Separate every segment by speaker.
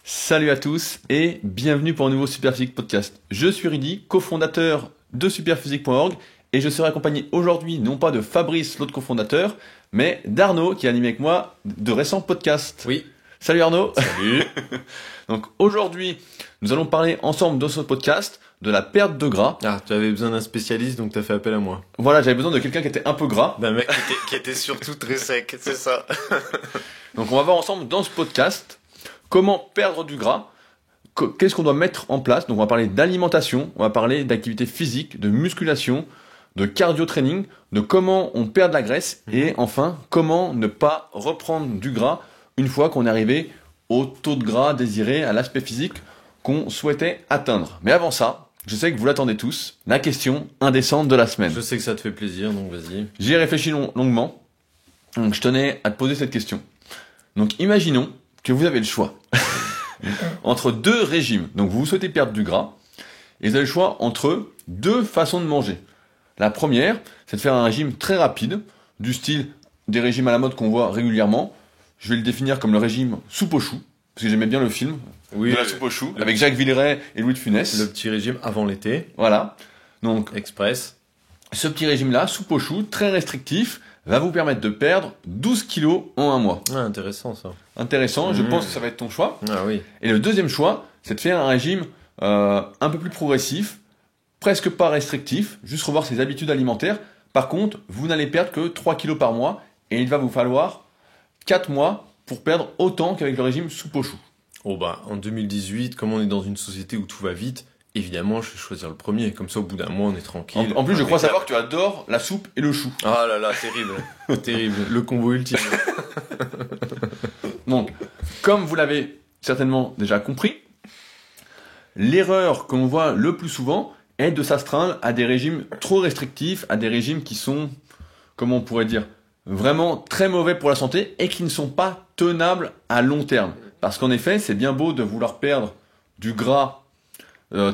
Speaker 1: Salut à tous et bienvenue pour un nouveau Superphysique podcast. Je suis Rudy, cofondateur de superphysique.org et je serai accompagné aujourd'hui non pas de Fabrice, l'autre cofondateur, mais d'Arnaud qui a animé avec moi de récents podcasts.
Speaker 2: Oui.
Speaker 1: Salut Arnaud.
Speaker 2: Salut.
Speaker 1: Donc aujourd'hui, nous allons parler ensemble dans ce podcast de la perte de gras.
Speaker 2: Ah, tu avais besoin d'un spécialiste, donc t'as fait appel à moi.
Speaker 1: Voilà, j'avais besoin de quelqu'un qui était un peu gras.
Speaker 2: D'un mec qui était surtout très sec, c'est ça.
Speaker 1: Donc on va voir ensemble dans ce podcast comment perdre du gras, qu'est-ce qu'on doit mettre en place. Donc on va parler d'alimentation, on va parler d'activité physique, de musculation, de cardio-training, de comment on perd de la graisse et enfin comment ne pas reprendre du gras une fois qu'on est arrivé au taux de gras désiré, à l'aspect physique qu'on souhaitait atteindre. Mais avant ça, je sais que vous l'attendez tous, la question indécente de la semaine.
Speaker 2: Je sais que ça te fait plaisir, donc vas-y.
Speaker 1: J'y ai réfléchi longuement, donc je tenais à te poser cette question. Donc imaginons que vous avez le choix entre deux régimes. Donc vous souhaitez perdre du gras et vous avez le choix entre deux façons de manger. La première, c'est de faire un régime très rapide, du style des régimes à la mode qu'on voit régulièrement. Je vais le définir comme le régime soupe aux choux, parce que j'aimais bien le film de la soupe aux choux, avec Jacques Villeray et Louis de Funès.
Speaker 2: Le petit régime avant l'été.
Speaker 1: Voilà. Donc
Speaker 2: Express.
Speaker 1: ce petit régime-là, soupe aux choux, très restrictif, va vous permettre de perdre 12 kilos en un mois.
Speaker 2: Ah, intéressant ça.
Speaker 1: Intéressant, je pense que ça va être ton choix.
Speaker 2: Ah oui.
Speaker 1: Et le deuxième choix, c'est de faire un régime un peu plus progressif, presque pas restrictif, juste revoir ses habitudes alimentaires. Par contre, vous n'allez perdre que 3 kilos par mois et il va vous falloir 4 mois pour perdre autant qu'avec le régime soupe aux choux.
Speaker 2: Oh bah, en 2018, comme on est dans une société où tout va vite, évidemment, je vais choisir le premier. Comme ça, au bout d'un mois, on est tranquille.
Speaker 1: En plus, je crois savoir que tu adores la soupe et le chou.
Speaker 2: Ah là là, terrible. Terrible. Le combo ultime.
Speaker 1: Donc, comme vous l'avez certainement déjà compris, l'erreur que l'on voit le plus souvent est de s'astreindre à des régimes trop restrictifs, à des régimes qui sont, comment on pourrait dire, vraiment très mauvais pour la santé et qui ne sont pas tenables à long terme. Parce qu'en effet, c'est bien beau de vouloir perdre du gras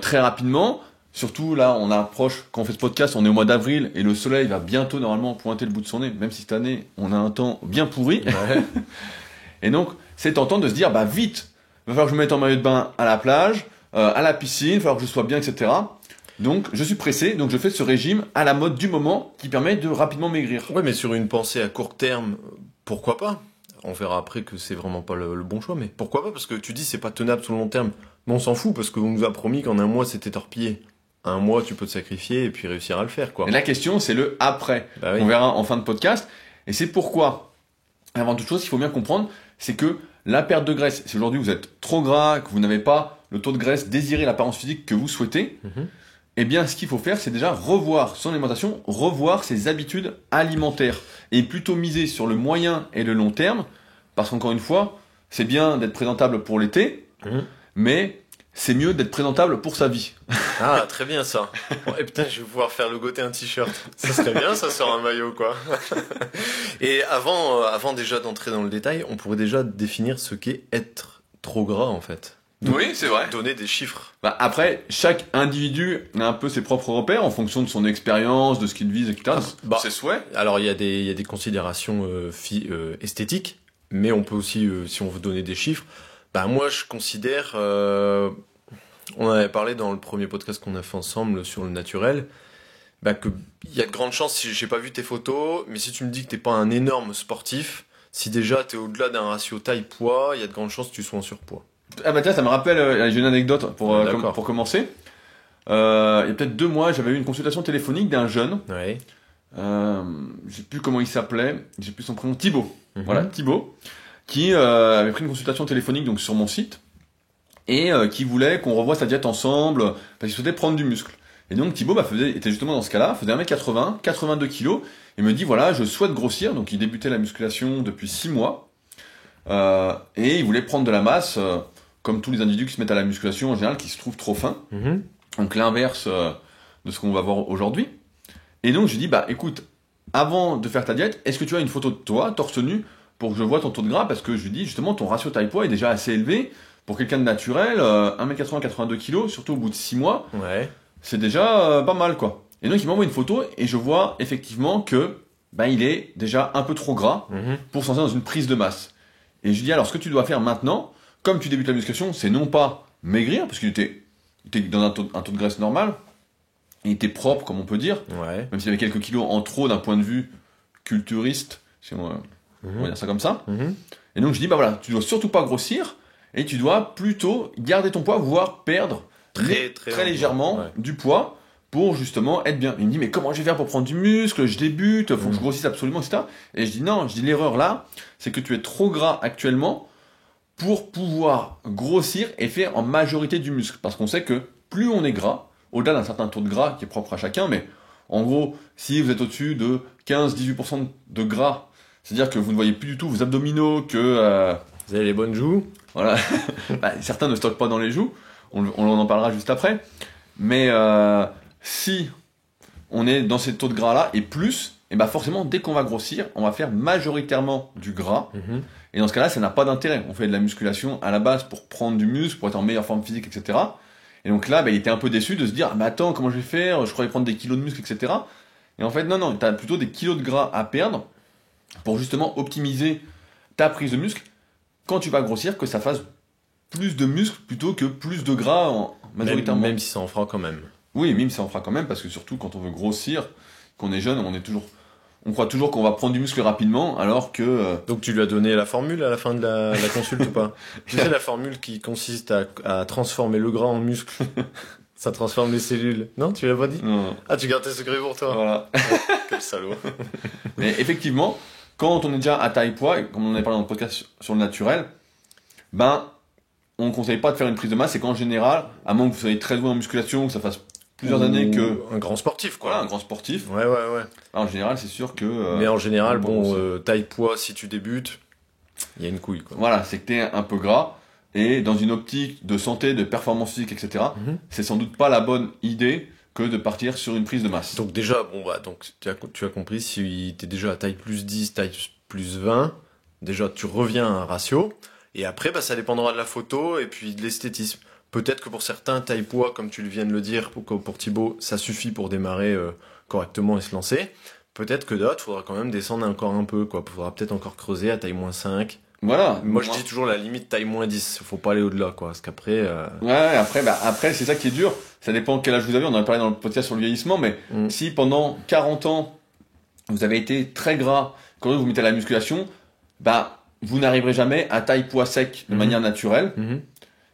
Speaker 1: très rapidement. Surtout là, on approche, quand on fait ce podcast, on est au mois d'avril et le soleil va bientôt normalement pointer le bout de son nez, même si cette année, on a un temps bien pourri.
Speaker 2: Ouais.
Speaker 1: Et donc, c'est tentant de se dire, bah vite, il va falloir que je me mette en maillot de bain à la plage, à la piscine, il va falloir que je sois bien, etc. Donc, je suis pressé, donc je fais ce régime à la mode du moment qui permet de rapidement maigrir.
Speaker 2: Ouais, mais sur une pensée à court terme, pourquoi pas? On verra après que c'est vraiment pas le bon choix, mais pourquoi pas? Parce que tu dis c'est pas tenable sur le long terme. Mais on s'en fout parce qu'on nous a promis qu'en un mois c'était torpillé. Un mois tu peux te sacrifier et puis réussir à le faire, quoi.
Speaker 1: Et la question, c'est le après.
Speaker 2: Bah oui.
Speaker 1: On verra en fin de podcast. Et c'est pourquoi, avant toute chose, il faut bien comprendre, c'est que la perte de graisse, si aujourd'hui vous êtes trop gras, que vous n'avez pas le taux de graisse désiré, l'apparence physique que vous souhaitez, eh bien, ce qu'il faut faire, c'est déjà revoir son alimentation, revoir ses habitudes alimentaires et plutôt miser sur le moyen et le long terme, parce qu'encore une fois, c'est bien d'être présentable pour l'été, mais c'est mieux d'être présentable pour sa vie.
Speaker 2: Ah, très bien ça. Bon, et putain, je vais pouvoir faire logoter un t-shirt. Ça serait bien, ça sur un maillot, quoi. Et avant déjà d'entrer dans le détail, on pourrait déjà définir ce qu'est être trop gras, en fait.
Speaker 1: Oui, c'est vrai.
Speaker 2: Donner des chiffres.
Speaker 1: Bah, après, chaque individu a un peu ses propres repères en fonction de son expérience, de ce qu'il vise, etc.
Speaker 2: Bah,
Speaker 1: ses souhaits.
Speaker 2: Alors, il y a des considérations esthétiques, mais on peut aussi, si on veut donner des chiffres, bah moi je considère, on en avait parlé dans le premier podcast qu'on a fait ensemble sur le naturel, bah que il y a de grandes chances, si j'ai pas vu tes photos, mais si tu me dis que t'es pas un énorme sportif, si déjà t'es au-delà d'un ratio taille-poids, il y a de grandes chances que tu sois en surpoids.
Speaker 1: Ah bah tiens, ça me rappelle, j'ai une anecdote
Speaker 2: D'accord.
Speaker 1: pour commencer. Il y a peut-être 2 mois, j'avais eu une consultation téléphonique d'un jeune,
Speaker 2: Ouais.
Speaker 1: je sais plus comment il s'appelait, j'ai plus son prénom, Thibaut.
Speaker 2: Mhm.
Speaker 1: Voilà, Thibaut, qui avait pris une consultation téléphonique donc sur mon site et qui voulait qu'on revoie sa diète ensemble parce qu'il souhaitait prendre du muscle. Et donc Thibaut était justement dans ce cas-là, faisait 1m80, 82 kilos, et me dit voilà, je souhaite grossir, donc il débutait la musculation depuis 6 mois, et il voulait prendre de la masse, comme tous les individus qui se mettent à la musculation en général, qui se trouvent trop fins, donc l'inverse de ce qu'on va voir aujourd'hui. Et donc je lui dis bah écoute, avant de faire ta diète, est-ce que tu as une photo de toi, torse nu, pour que je vois ton taux de gras, parce que je lui dis justement ton ratio taille-poids est déjà assez élevé, pour quelqu'un de naturel, 1m80, 82 kg, surtout au bout de 6 mois,
Speaker 2: Ouais.
Speaker 1: c'est déjà pas mal quoi. Et donc il m'envoie une photo et je vois effectivement que il est déjà un peu trop gras pour se lancer dans une prise de masse. Et je lui dis alors ce que tu dois faire maintenant, comme tu débutes la musculation, c'est non pas maigrir, parce que tu étais dans un taux de graisse normal, il était propre, comme on peut dire,
Speaker 2: Ouais.
Speaker 1: même s'il avait quelques kilos en trop d'un point de vue culturiste, si on va dire ça comme ça.
Speaker 2: Mhm.
Speaker 1: Et donc je dis, bah voilà, tu dois surtout pas grossir, et tu dois plutôt garder ton poids, voire perdre très légèrement
Speaker 2: ouais.
Speaker 1: du poids, pour justement être bien. Il me dit, mais comment je vais faire pour prendre du muscle, je débute, faut que je grossisse absolument, etc. Et je dis, non, l'erreur là, c'est que tu es trop gras actuellement pour pouvoir grossir et faire en majorité du muscle. Parce qu'on sait que plus on est gras, au-delà d'un certain taux de gras qui est propre à chacun, mais en gros, si vous êtes au-dessus de 15-18% de gras, c'est-à-dire que vous ne voyez plus du tout vos abdominaux, que...
Speaker 2: Vous avez les bonnes joues.
Speaker 1: voilà, bah, certains ne stockent pas dans les joues, on en parlera juste après, mais si on est dans ces taux de gras-là, et plus, et bah forcément, dès qu'on va grossir, on va faire majoritairement du gras, et dans ce cas-là, ça n'a pas d'intérêt. On fait de la musculation à la base pour prendre du muscle, pour être en meilleure forme physique, etc. Et donc là, bah, il était un peu déçu de se dire, ah, mais attends, comment je vais faire? Je croyais prendre des kilos de muscle, etc. Et en fait, non, tu as plutôt des kilos de gras à perdre pour justement optimiser ta prise de muscle quand tu vas grossir, que ça fasse plus de muscle plutôt que plus de gras majoritairement.
Speaker 2: Même si ça en fera quand même.
Speaker 1: Oui, même ça en fera quand même, parce que surtout quand on veut grossir, qu'on est jeune, on croit toujours qu'on va prendre du muscle rapidement, alors que...
Speaker 2: Donc tu lui as donné la formule à la fin de la consulte ou pas? Tu sais, la formule qui consiste à transformer le gras en muscle. Ça transforme les cellules. Non, tu l'as pas dit?
Speaker 1: Non.
Speaker 2: Ah, tu gardes tes secrets pour toi.
Speaker 1: Voilà.
Speaker 2: Quel salaud.
Speaker 1: Mais effectivement, quand on est déjà à taille poids, et comme on en avait parlé dans le podcast sur le naturel, ben, on ne conseille pas de faire une prise de masse, et qu'en général, à moins que vous soyez très doué en musculation, que ça fasse plusieurs années que...
Speaker 2: Un grand sportif, quoi.
Speaker 1: Voilà, un grand sportif.
Speaker 2: Ouais.
Speaker 1: Alors, en général, c'est sûr que...
Speaker 2: Mais en général,
Speaker 1: bon,
Speaker 2: taille poids, si tu débutes, il y a une couille, quoi.
Speaker 1: Voilà, c'est que t'es un peu gras, et dans une optique de santé, de performance physique, etc., c'est sans doute pas la bonne idée que de partir sur une prise de masse.
Speaker 2: Donc déjà, donc tu as compris, si t'es déjà à taille plus 10, taille plus 20, déjà tu reviens à un ratio, et après, ça dépendra de la photo et puis de l'esthétisme. Peut-être que pour certains, taille poids, comme tu viens de le dire, pour Thibaut, ça suffit pour démarrer correctement et se lancer. Peut-être que d'autres, faudra quand même descendre encore un peu, quoi. Faudra peut-être encore creuser à taille moins 5.
Speaker 1: Voilà.
Speaker 2: Moi, je dis toujours la limite taille moins 10. Faut pas aller au-delà, quoi. Parce qu'après...
Speaker 1: Ouais, après, c'est ça qui est dur. Ça dépend quel âge vous avez. On en a parlé dans le podcast sur le vieillissement, mais si pendant 40 ans, vous avez été très gras, quand vous mettez à la musculation, vous n'arriverez jamais à taille poids sec de manière naturelle.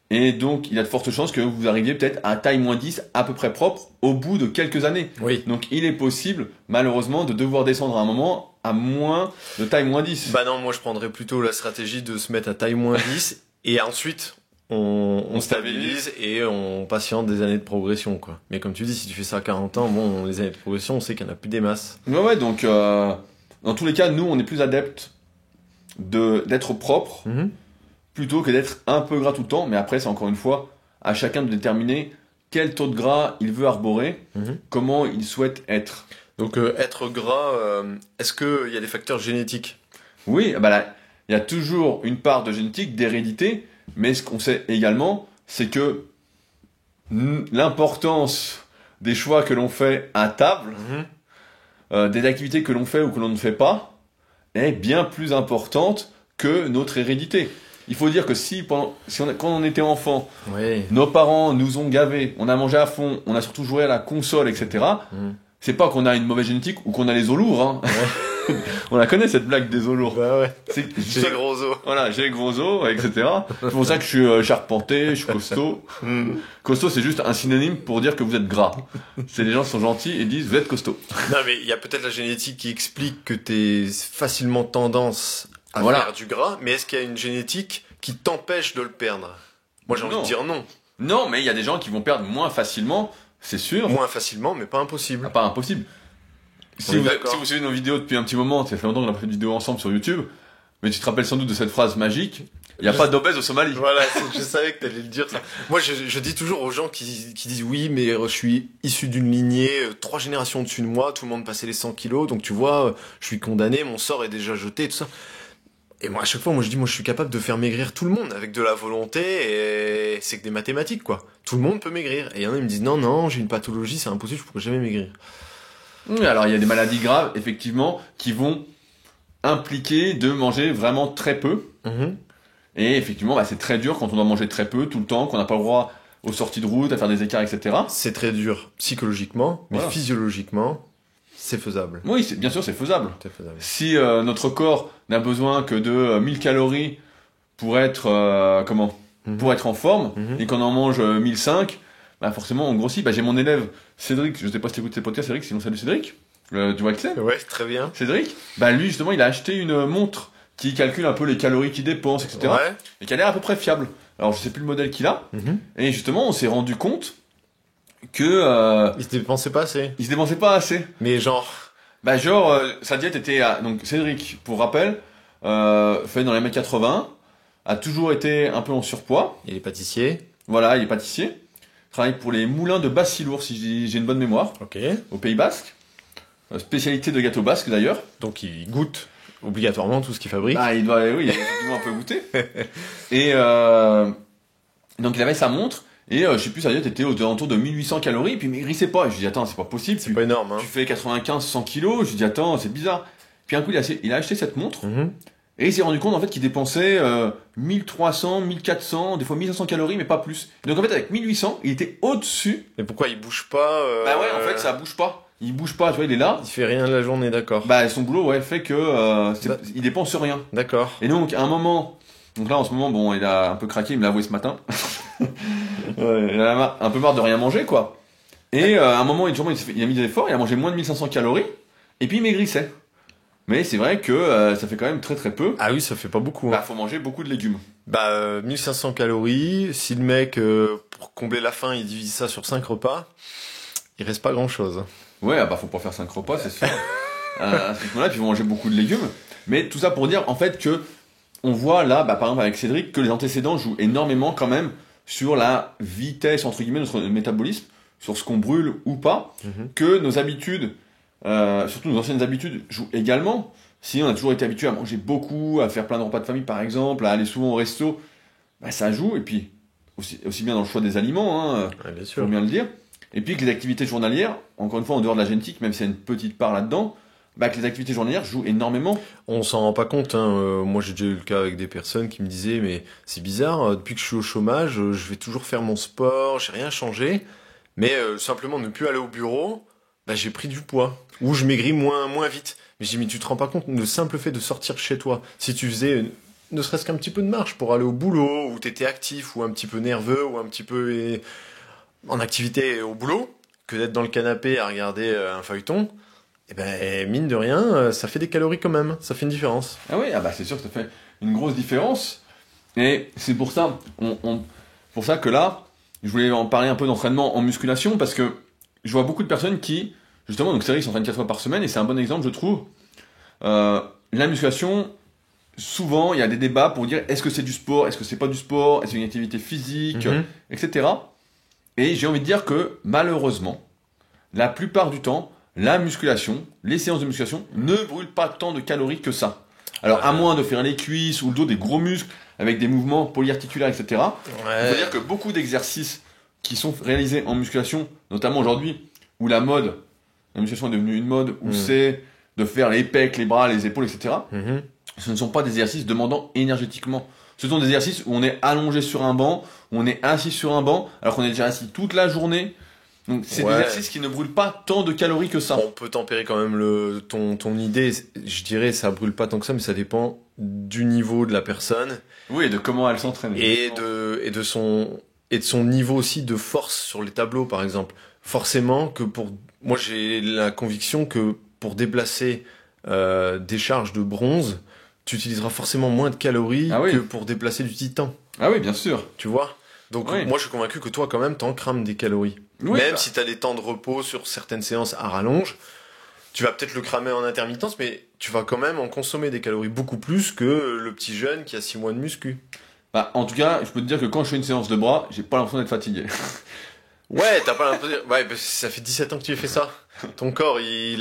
Speaker 1: Et donc, il y a de fortes chances que vous arriviez peut-être à taille moins 10, à peu près propre, au bout de quelques années.
Speaker 2: Oui.
Speaker 1: Donc, il est possible, malheureusement, de devoir descendre à un moment à moins de taille moins 10.
Speaker 2: Non, moi je prendrais plutôt la stratégie de se mettre à taille moins 10 et ensuite on stabilise et on patiente des années de progression, quoi. Mais comme tu dis, si tu fais ça à 40 ans, les années de progression, on sait qu'il n'y en a plus des masses.
Speaker 1: Ouais, donc dans tous les cas, nous, on est plus adeptes d'être propre plutôt que d'être un peu gras tout le temps. Mais après, c'est encore une fois à chacun de déterminer quel taux de gras il veut arborer, comment il souhaite être.
Speaker 2: Donc être gras, est-ce qu'il y a des facteurs génétiques?
Speaker 1: Oui, il y a toujours une part de génétique, d'hérédité, mais ce qu'on sait également, c'est que l'importance des choix que l'on fait à table, des activités que l'on fait ou que l'on ne fait pas, est bien plus importante que notre hérédité. Il faut dire que quand on était enfant, nos parents nous ont gavés, on a mangé à fond, on a surtout joué à la console, etc., c'est pas qu'on a une mauvaise génétique ou qu'on a les os lourds, hein. On la connaît, cette blague des os lourds.
Speaker 2: J'ai les gros os.
Speaker 1: Voilà, j'ai les gros os, etc. C'est pour ça que je suis charpenté, je suis costaud. Costaud, c'est juste un synonyme pour dire que vous êtes gras. C'est les gens qui sont gentils et disent vous êtes costaud.
Speaker 2: Non, mais il y a peut-être la génétique qui explique que t'es facilement tendance à faire du gras, mais est-ce qu'il y a une génétique qui t'empêche de le perdre? Moi, j'ai envie de dire non.
Speaker 1: Non, mais il y a des gens qui vont perdre moins facilement, c'est sûr.
Speaker 2: Moins facilement, mais pas impossible.
Speaker 1: Pas impossible. Si vous suivez nos vidéos depuis un petit moment, ça fait longtemps qu'on a fait une vidéo ensemble sur YouTube, mais tu te rappelles sans doute de cette phrase magique, il n'y a pas d'obèse au Somalie.
Speaker 2: Voilà, je savais que tu allais le dire, ça. Moi, je dis toujours aux gens qui disent oui, mais je suis issu d'une lignée, 3 générations au-dessus de moi, tout le monde passait les 100 kilos, donc tu vois, je suis condamné, mon sort est déjà jeté, tout ça. Et moi, à chaque fois, je dis, je suis capable de faire maigrir tout le monde avec de la volonté, et c'est que des mathématiques, quoi. Tout le monde peut maigrir. Et il y en a, ils me disent, non, j'ai une pathologie, c'est impossible, je pourrais jamais maigrir.
Speaker 1: Oui, alors il y a des maladies graves, effectivement, qui vont impliquer de manger vraiment très peu. Et effectivement, bah, c'est très dur quand on doit manger très peu, tout le temps, qu'on n'a pas le droit aux sorties de route, à faire des écarts, etc.
Speaker 2: C'est très dur psychologiquement, mais
Speaker 1: Voilà.
Speaker 2: physiologiquement, c'est faisable.
Speaker 1: Oui, bien sûr, c'est faisable.
Speaker 2: C'est faisable.
Speaker 1: Si notre corps n'a besoin que de 1000 calories pour être pour être en forme,
Speaker 2: Mhm.
Speaker 1: et qu'on en mange 1005, bah forcément on grossit. Bah, j'ai mon élève Cédric, je sais pas si tu écoutes tes podcasts Cédric, sinon salut Cédric, du Waxley.
Speaker 2: Ouais, très bien.
Speaker 1: Cédric, bah lui justement il a acheté une montre qui calcule un peu les calories qu'il dépense, etc.
Speaker 2: Ouais.
Speaker 1: Et qui a l'air à peu près fiable. Alors je sais plus le modèle qu'il a,
Speaker 2: Mhm.
Speaker 1: et justement on s'est rendu compte que
Speaker 2: Il se dépensait pas assez.
Speaker 1: il se dépensait pas assez.
Speaker 2: Mais genre,
Speaker 1: Bah genre sa diète était donc Cédric, pour rappel, fait dans les mètres 80, a toujours été un peu en surpoids.
Speaker 2: il est pâtissier.
Speaker 1: Voilà, il est pâtissier. Travaille pour les moulins de Bassilours, si j'ai une bonne mémoire,
Speaker 2: Ok.
Speaker 1: au Pays Basque. Spécialité de gâteau basque d'ailleurs.
Speaker 2: Donc il goûte obligatoirement tout ce qu'il fabrique.
Speaker 1: Ah, il doit, oui, il a effectivement un peu goûté. Et donc il avait sa montre, et je sais plus, sa diète était aux alentours de 1800 calories, et puis il maigrissait pas. Et je lui dis, attends, c'est pas possible.
Speaker 2: C'est pas énorme, hein.
Speaker 1: Tu fais 95-100 kilos. Je lui dis, attends, c'est bizarre. Puis un coup, il a acheté cette montre,
Speaker 2: Mhm.
Speaker 1: et il s'est rendu compte en fait qu'il dépensait 1300, 1400, des fois 1500 calories, mais pas plus. Et donc en fait, avec 1800, il était au-dessus.
Speaker 2: Mais pourquoi il bouge pas
Speaker 1: Bah ouais, en fait, ça bouge pas. Il bouge pas, tu vois, il est là.
Speaker 2: Il fait rien de la journée, d'accord.
Speaker 1: Bah, son boulot, ouais, fait que
Speaker 2: Bah-
Speaker 1: il dépense rien.
Speaker 2: D'accord.
Speaker 1: Et donc, à un moment, donc là, en ce moment, bon, il a un peu craqué, il me l'a avoué ce matin. Ouais, il en a un peu marre de rien manger, quoi. Et à un moment, il a mis des efforts, il a mangé moins de 1500 calories, et puis il maigrissait. Mais c'est vrai que ça fait quand même très très peu.
Speaker 2: Ah oui, ça fait pas beaucoup.
Speaker 1: Bah,
Speaker 2: Hein.
Speaker 1: faut manger beaucoup de légumes.
Speaker 2: Bah, 1500 calories. Si le mec, pour combler la faim, il divise ça sur 5 repas, il reste pas grand chose.
Speaker 1: Ouais, ah bah, faut pas faire 5 repas, c'est sûr. À ce rythme-là, puis il faut manger beaucoup de légumes. Mais tout ça pour dire, en fait, que on voit là, bah, par exemple avec Cédric, que les antécédents jouent énormément quand même sur la vitesse, entre guillemets, de notre métabolisme, sur ce qu'on brûle ou pas,
Speaker 2: Mhm.
Speaker 1: que nos habitudes, surtout nos anciennes habitudes, jouent également. Si on a toujours été habitué à manger beaucoup, à faire plein de repas de famille par exemple, à aller souvent au resto, bah, ça joue, et puis aussi bien dans le choix des aliments, hein,
Speaker 2: Ouais, bien
Speaker 1: faut
Speaker 2: sûr.
Speaker 1: bien le dire. Et puis que les activités journalières, encore une fois en dehors de la génétique, même s'il y a une petite part là-dedans, bah, que les activités journalières jouent énormément.
Speaker 2: On s'en rend pas compte, hein. Moi, j'ai déjà eu le cas avec des personnes qui me disaient, mais c'est bizarre, depuis que je suis au chômage, je vais toujours faire mon sport, j'ai rien changé, mais simplement ne plus aller au bureau, bah, j'ai pris du poids. Ou je maigris moins vite. Mais j'ai dit, mais tu te rends pas compte, le simple fait de sortir de chez toi, si tu faisais ne serait-ce qu'un petit peu de marche pour aller au boulot, ou t'étais actif, ou un petit peu nerveux, ou un petit peu en activité au boulot, que d'être dans le canapé à regarder un feuilleton, eh ben, mine de rien, ça fait des calories quand même. Ça fait une différence.
Speaker 1: Ah oui, ah bah c'est sûr que ça fait une grosse différence. Et c'est pour ça, pour ça que là, je voulais en parler un peu d'entraînement en musculation, parce que je vois beaucoup de personnes qui, justement, donc Cédric s'entraîne 4 fois par semaine, et c'est un bon exemple, je trouve. La musculation, souvent, il y a des débats pour dire est-ce que c'est du sport, est-ce que c'est pas du sport, est-ce que c'est une activité physique,
Speaker 2: Mhm.
Speaker 1: etc. Et j'ai envie de dire que, malheureusement, la plupart du temps, la musculation, les séances de musculation ne brûlent pas tant de calories que ça. Alors, à moins de faire les cuisses ou le dos, des gros muscles, avec des mouvements polyarticulaires, etc. Il faut dire que beaucoup d'exercices qui sont réalisés en musculation, notamment aujourd'hui, où la musculation est devenue une mode, où c'est de faire les pecs, les bras, les épaules, etc.
Speaker 2: Mhm.
Speaker 1: Ce ne sont pas des exercices demandant énergétiquement. Ce sont des exercices où on est allongé sur un banc, où on est assis sur un banc, alors qu'on est déjà assis toute la journée. Donc c'est des
Speaker 2: Ouais.
Speaker 1: exercices qui ne brûlent pas tant de calories que ça.
Speaker 2: On peut tempérer quand même ton idée. Je dirais, ça brûle pas tant que ça, mais ça dépend du niveau de la personne
Speaker 1: Oui, et de comment elle s'entraîne.
Speaker 2: et de son niveau aussi de force sur les tableaux, par exemple. Forcément que moi j'ai la conviction que pour déplacer des charges de bronze, tu utiliseras forcément moins de calories
Speaker 1: Ah oui.
Speaker 2: que pour déplacer du titan.
Speaker 1: Ah oui, bien sûr.
Speaker 2: Tu vois? Donc
Speaker 1: Oui.
Speaker 2: moi je suis convaincu que toi quand même t'en crames des calories.
Speaker 1: Oui,
Speaker 2: Même
Speaker 1: bah,
Speaker 2: si tu as des temps de repos sur certaines séances à rallonge, tu vas peut-être le cramer en intermittence, mais tu vas quand même en consommer des calories beaucoup plus que le petit jeune qui a 6 mois de muscu.
Speaker 1: bah, en tout cas, je peux te dire que quand je fais une séance de bras, j'ai pas l'impression d'être fatigué.
Speaker 2: Ouais, t'as pas l'impression... Ouais, parce que ça fait 17 ans que tu fais ça. Ton corps, il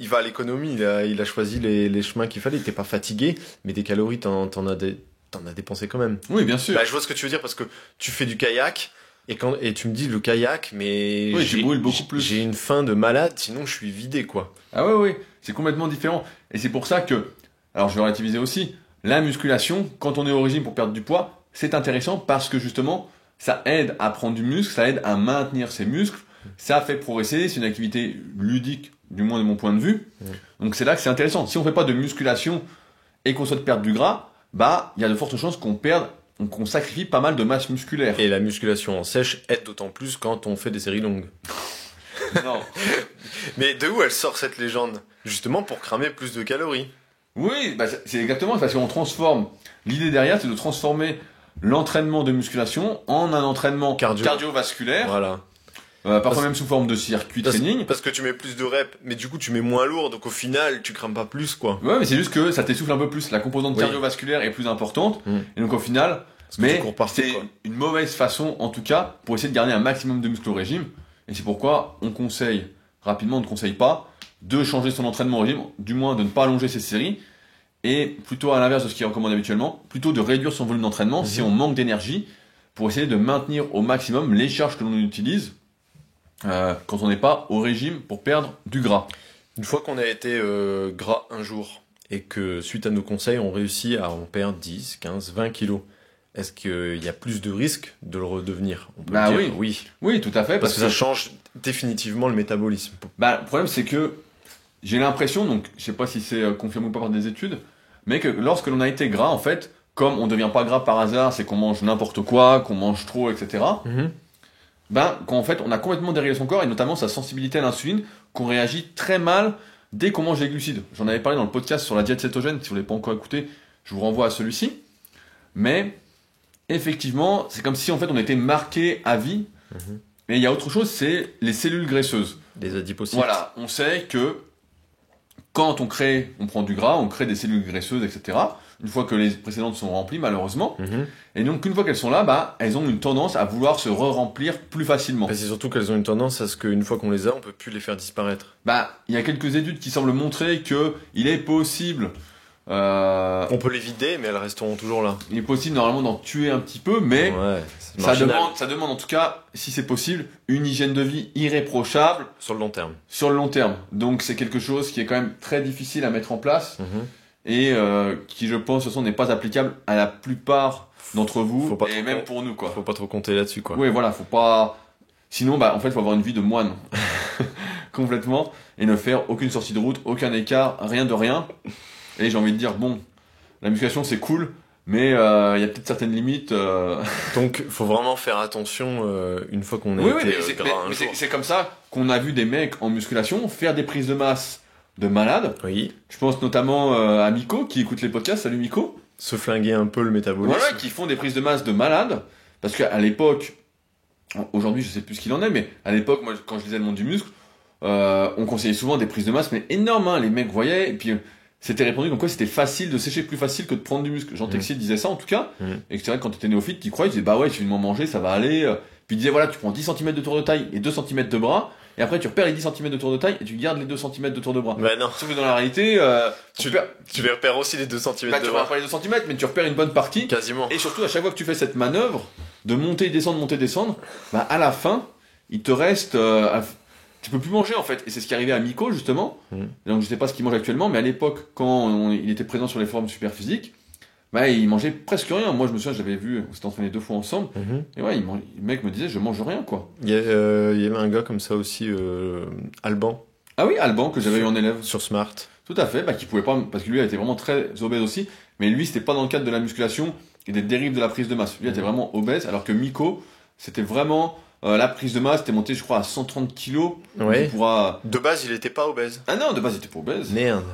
Speaker 2: va à l'économie, il a choisi les chemins qu'il fallait, t'es pas fatigué, mais des calories, t'en as dépensé quand même.
Speaker 1: Oui, bien sûr.
Speaker 2: Bah, je vois ce que tu veux dire, parce que tu fais du kayak, et tu me dis le kayak, mais
Speaker 1: Oui, tu brûles beaucoup plus.
Speaker 2: j'ai une faim de malade, sinon je suis vidé, quoi.
Speaker 1: Ah oui, oui, c'est complètement différent. Et c'est pour ça que, alors je vais relativiser aussi, la musculation, quand on est au régime pour perdre du poids, c'est intéressant parce que justement, ça aide à prendre du muscle, ça aide à maintenir ses muscles, ça fait progresser, c'est une activité ludique, du moins de mon point de vue. Donc c'est là que c'est intéressant. Si on fait pas de musculation et qu'on souhaite perdre du gras, bah, il y a de fortes chances qu'on perde, qu'on sacrifie pas mal de masse musculaire.
Speaker 2: Et la musculation en sèche aide d'autant plus quand on fait des séries longues.
Speaker 1: Non.
Speaker 2: Mais de où elle sort cette légende? Justement pour cramer plus de calories.
Speaker 1: Oui, bah c'est exactement parce qu'on transforme. L'idée derrière, c'est de transformer l'entraînement de musculation en un entraînement cardiovasculaire,
Speaker 2: Voilà.
Speaker 1: parfois même sous forme de circuit training.
Speaker 2: Parce que tu mets plus de reps, mais du coup tu mets moins lourd, donc au final tu crames pas plus quoi.
Speaker 1: Ouais, mais c'est juste que ça t'essouffle un peu plus. La composante cardiovasculaire est plus importante, et donc au final, mais c'est une mauvaise façon, en tout cas, pour essayer de garder un maximum de muscles au régime. Et c'est pourquoi on conseille, rapidement, on ne conseille pas de changer son entraînement au régime, du moins de ne pas allonger ses séries, et plutôt à l'inverse de ce qui est recommandé habituellement, plutôt de réduire son volume d'entraînement si on manque d'énergie, pour essayer de maintenir au maximum les charges que l'on utilise quand on n'est pas au régime pour perdre du gras.
Speaker 2: Une fois qu'on a été gras un jour, et que suite à nos conseils on réussit à en perdre 10, 15, 20 kilos, est-ce qu'il y a plus de risques de le redevenir? On peut dire oui.
Speaker 1: Oui, tout à fait.
Speaker 2: Parce que ça change définitivement le métabolisme.
Speaker 1: Bah, le problème, c'est que j'ai l'impression, donc je sais pas si c'est confirmé ou pas par des études, mais que lorsque l'on a été gras, en fait, comme on ne devient pas gras par hasard, c'est qu'on mange n'importe quoi, qu'on mange trop, etc. Ben, quand en fait, on a complètement dérégulé son corps, et notamment sa sensibilité à l'insuline, qu'on réagit très mal dès qu'on mange des glucides. J'en avais parlé dans le podcast sur la diète cétogène, si vous ne l'avez pas encore écouté, je vous renvoie à celui-ci. Mais effectivement, c'est comme si en fait on était marqué à vie. Mais il y a autre chose, c'est les cellules graisseuses.
Speaker 2: Les adipocytes.
Speaker 1: Voilà, on sait que quand on prend du gras, on crée des cellules graisseuses, etc. Une fois que les précédentes sont remplies, malheureusement. Et donc, une fois qu'elles sont là, bah, elles ont une tendance à vouloir se re-remplir plus facilement.
Speaker 2: C'est surtout qu'elles ont une tendance à ce qu'une fois qu'on les a, on peut plus les faire disparaître.
Speaker 1: Bah, il y a quelques études qui semblent montrer que il est possible.
Speaker 2: On peut les vider, mais elles resteront toujours là.
Speaker 1: Il est possible normalement d'en tuer un petit peu, mais ça demande en tout cas, si c'est possible, une hygiène de vie irréprochable.
Speaker 2: Sur le long terme.
Speaker 1: Sur le long terme. Donc c'est quelque chose qui est quand même très difficile à mettre en place et qui, je pense, de toute façon, n'est pas applicable à la plupart d'entre vous et même pour nous, quoi.
Speaker 2: Faut pas trop compter là-dessus, quoi.
Speaker 1: Oui, voilà, faut pas. Sinon, bah, en fait, faut avoir une vie de moine complètement et ne faire aucune sortie de route, aucun écart, rien de rien. Et j'ai envie de dire, bon, la musculation c'est cool, mais il y a peut-être certaines limites.
Speaker 2: Donc, faut vraiment faire attention une fois qu'on a été gras un jour.
Speaker 1: C'est comme ça qu'on a vu des mecs en musculation faire des prises de masse de malades.
Speaker 2: Oui.
Speaker 1: Je pense notamment à Miko qui écoute les podcasts. Salut Miko.
Speaker 2: Se flinguer un peu le métabolisme.
Speaker 1: Voilà, qui font des prises de masse de malades. Parce qu'à l'époque, aujourd'hui je sais plus ce qu'il en est, mais à l'époque, moi quand je lisais le monde du muscle, on conseillait souvent des prises de masse, mais énormes, hein. Les mecs voyaient, et puis c'était répondu comme quoi c'était facile de sécher, plus facile que de prendre du muscle. Jean Texier disait ça en tout cas, et que c'est vrai que quand tu étais néophyte, tu croyais, tu disais bah ouais, il suffit de m'en manger, ça va aller. Puis il disait voilà, tu prends 10 cm de tour de taille et 2 cm de bras, et après tu repères les 10 cm de tour de taille et tu gardes les 2 cm de tour de bras.
Speaker 2: Bah non.
Speaker 1: Sauf que dans la réalité,
Speaker 2: tu les repères aussi les 2 cm
Speaker 1: bah,
Speaker 2: de
Speaker 1: tu
Speaker 2: bras.
Speaker 1: repères pas les 2 cm, mais tu repères une bonne partie.
Speaker 2: Quasiment.
Speaker 1: Et surtout, à chaque fois que tu fais cette manœuvre de monter, descendre, bah à la fin, il te reste... tu peux plus manger en fait, et c'est ce qui arrivait à Miko justement. Donc je sais pas ce qu'il mange actuellement, mais à l'époque quand il était présent sur les forums super physiques, bah il mangeait presque rien. Moi je me souviens, je l'avais vu, on s'était entraîné 2 fois ensemble, et ouais, le mec me disait je mange rien quoi.
Speaker 2: Il y avait un gars comme ça aussi, Alban.
Speaker 1: Ah oui, Alban que j'avais eu en élève
Speaker 2: sur Smart.
Speaker 1: Tout à fait, bah qui pouvait pas, parce que lui il était vraiment très obèse aussi, mais lui c'était pas dans le cadre de la musculation et des dérives de la prise de masse. Lui était vraiment obèse, alors que Miko c'était vraiment la prise de masse était montée, je crois, à 130 kilos.
Speaker 2: Ouais. De base, il était pas obèse.
Speaker 1: Ah non, de base, il était pas obèse.
Speaker 2: Merde.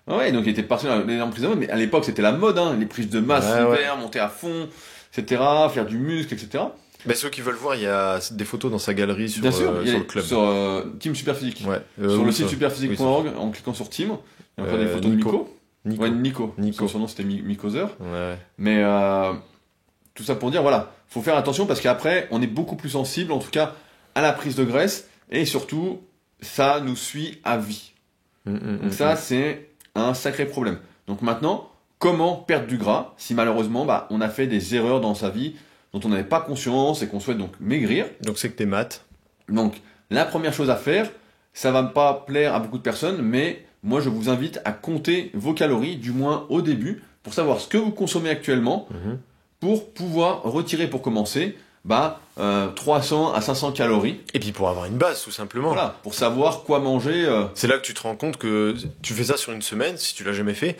Speaker 1: Ouais, donc il était parti dans l'énorme prise de masse, mais à l'époque, c'était la mode, hein, les prises de masse l'hiver, monter à fond, etc., faire du muscle, etc.
Speaker 2: Mais ceux qui veulent voir, il y a des photos dans sa galerie sur,
Speaker 1: bien sûr,
Speaker 2: sur le club.
Speaker 1: Sur Team Superphysique.
Speaker 2: Ouais.
Speaker 1: Sur le site superphysique.org, en cliquant sur Team, il y a des photos de Nico. Ouais, Nico. Son surnom, c'était Mikozer.
Speaker 2: Ouais.
Speaker 1: Mais tout ça pour dire, voilà, faut faire attention parce qu'après, on est beaucoup plus sensible, en tout cas, à la prise de graisse, et surtout, ça nous suit à vie. Donc ça, c'est un sacré problème. Donc maintenant, comment perdre du gras si malheureusement, bah, on a fait des erreurs dans sa vie dont on n'avait pas conscience et qu'on souhaite donc maigrir.
Speaker 2: Donc c'est que t'es mat.
Speaker 1: Donc, la première chose à faire, ça va pas plaire à beaucoup de personnes, mais moi je vous invite à compter vos calories, du moins au début, pour savoir ce que vous consommez actuellement, pour pouvoir retirer pour commencer 300 à 500 calories.
Speaker 2: Et puis pour avoir une base, tout simplement.
Speaker 1: Voilà, pour savoir quoi manger.
Speaker 2: C'est là que tu te rends compte que tu fais ça sur une semaine, si tu l'as jamais fait,